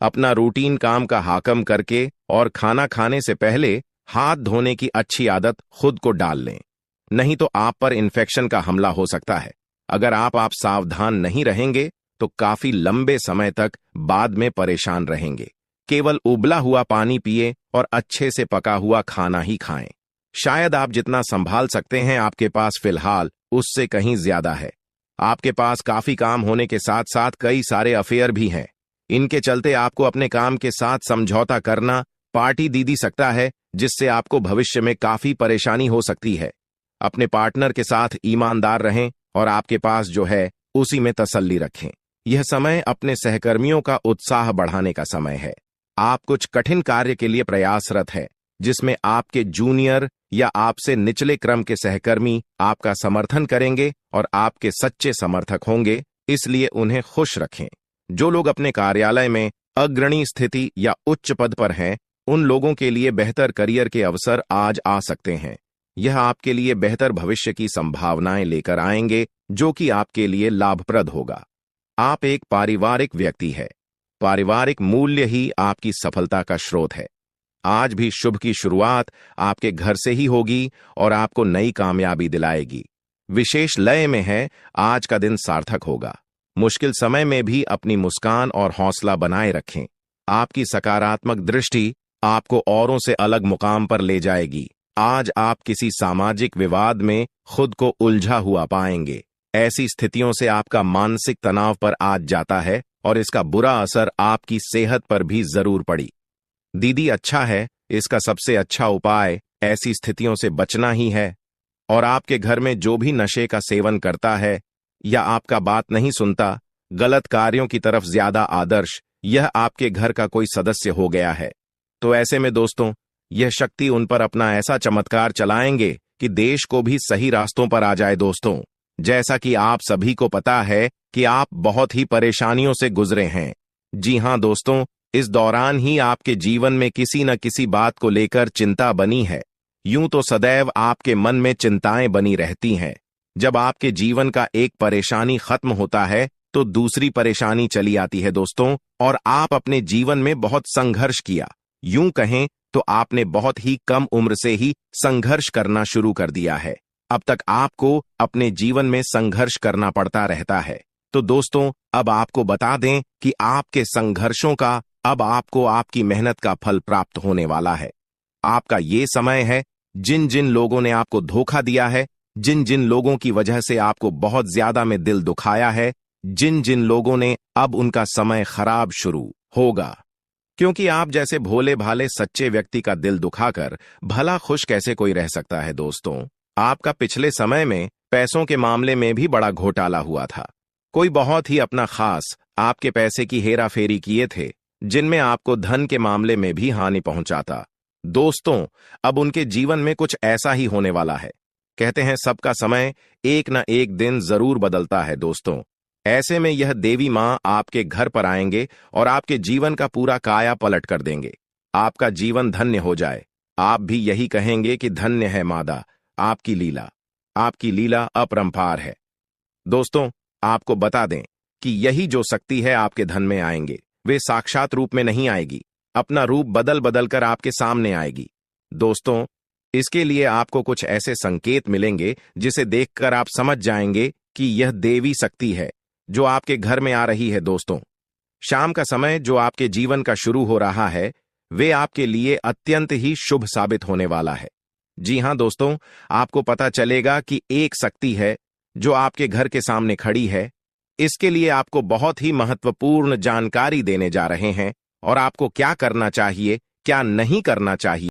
अपना रूटीन काम का हाकम करके और खाना खाने से पहले हाथ धोने की अच्छी आदत खुद को डाल लें, नहीं तो आप पर इन्फेक्शन का हमला हो सकता है। अगर आप सावधान नहीं रहेंगे तो काफी लंबे समय तक बाद में परेशान रहेंगे। केवल उबला हुआ पानी पिए और अच्छे से पका हुआ खाना ही खाएं। शायद आप जितना संभाल सकते हैं आपके पास फिलहाल उससे कहीं ज्यादा है। आपके पास काफी काम होने के साथ साथ कई सारे अफेयर भी हैं। इनके चलते आपको अपने काम के साथ समझौता करना पार्टी दी सकता है, जिससे आपको भविष्य में काफी परेशानी हो सकती है। अपने पार्टनर के साथ ईमानदार रहें और आपके पास जो है उसी में तसल्ली रखें। यह समय अपने सहकर्मियों का उत्साह बढ़ाने का समय है। आप कुछ कठिन कार्य के लिए प्रयासरत है, जिसमें आपके जूनियर या आपसे निचले क्रम के सहकर्मी आपका समर्थन करेंगे और आपके सच्चे समर्थक होंगे, इसलिए उन्हें खुश रखें। जो लोग अपने कार्यालय में अग्रणी स्थिति या उच्च पद पर हैं, उन लोगों के लिए बेहतर करियर के अवसर आज आ सकते हैं। यह आपके लिए बेहतर भविष्य की संभावनाएं लेकर आएंगे, जो कि आपके लिए लाभप्रद होगा। आप एक पारिवारिक व्यक्ति है। पारिवारिक मूल्य ही आपकी सफलता का स्रोत है। आज भी शुभ की शुरुआत आपके घर से ही होगी और आपको नई कामयाबी दिलाएगी। विशेष लय में है, आज का दिन सार्थक होगा। मुश्किल समय में भी अपनी मुस्कान और हौसला बनाए रखें। आपकी सकारात्मक दृष्टि आपको औरों से अलग मुकाम पर ले जाएगी। आज आप किसी सामाजिक विवाद में खुद को उलझा हुआ पाएंगे। ऐसी स्थितियों से आपका मानसिक तनाव पर आज जाता है और इसका बुरा असर आपकी सेहत पर भी जरूर पड़ी। दीदी, अच्छा है, इसका सबसे अच्छा उपाय ऐसी स्थितियों से बचना ही है। और आपके घर में जो भी नशे का सेवन करता है या आपका बात नहीं सुनता, गलत कार्यों की तरफ ज्यादा आदर्श, यह आपके घर का कोई सदस्य हो गया है। तो ऐसे में दोस्तों, यह शक्ति उन पर अपना ऐसा चमत्कार चलाएंगे कि देश को भी सही रास्तों पर आ जाए। दोस्तों, जैसा कि आप सभी को पता है कि आप बहुत ही परेशानियों से गुजरे हैं। जी हां दोस्तों, इस दौरान ही आपके जीवन में किसी न किसी बात को लेकर चिंता बनी है। यूं तो सदैव आपके मन में चिंताएं बनी रहती हैं। जब आपके जीवन का एक परेशानी खत्म होता है तो दूसरी परेशानी चली आती है दोस्तों, और आप अपने जीवन में बहुत संघर्ष किया। यूं कहें तो आपने बहुत ही कम उम्र से ही संघर्ष करना शुरू कर दिया है। अब तक आपको अपने जीवन में संघर्ष करना पड़ता रहता है। तो दोस्तों, अब आपको बता दें कि आपके संघर्षों का अब आपको आपकी मेहनत का फल प्राप्त होने वाला है। आपका ये समय है, जिन जिन लोगों ने आपको धोखा दिया है, जिन जिन लोगों की वजह से आपको बहुत ज्यादा में दिल दुखाया है, जिन जिन लोगों ने, अब उनका समय खराब शुरू होगा। क्योंकि आप जैसे भोले भाले सच्चे व्यक्ति का दिल दुखाकर भला खुश कैसे कोई रह सकता है। दोस्तों, आपका पिछले समय में पैसों के मामले में भी बड़ा घोटाला हुआ था। कोई बहुत ही अपना खास आपके पैसे की हेरा फेरी किए थे, जिनमें आपको धन के मामले में भी हानि पहुंचाता। दोस्तों, अब उनके जीवन में कुछ ऐसा ही होने वाला है। कहते हैं सबका समय एक न एक दिन जरूर बदलता है। दोस्तों, ऐसे में यह देवी मां आपके घर पर आएंगे और आपके जीवन का पूरा काया पलट कर देंगे। आपका जीवन धन्य हो जाए। आप भी यही कहेंगे कि धन्य है मादा, आपकी लीला अपरंपार है। दोस्तों, आपको बता दें कि यही जो शक्ति है आपके धन में आएंगे, वे साक्षात रूप में नहीं आएगी, अपना रूप बदल बदल कर आपके सामने आएगी। दोस्तों, इसके लिए आपको कुछ ऐसे संकेत मिलेंगे जिसे देखकर आप समझ जाएंगे कि यह देवी शक्ति है जो आपके घर में आ रही है। दोस्तों, शाम का समय जो आपके जीवन का शुरू हो रहा है, वे आपके लिए अत्यंत ही शुभ साबित होने वाला है। जी हां दोस्तों, आपको पता चलेगा कि एक शक्ति है जो आपके घर के सामने खड़ी है। इसके लिए आपको बहुत ही महत्वपूर्ण जानकारी देने जा रहे हैं और आपको क्या करना चाहिए, क्या नहीं करना चाहिए।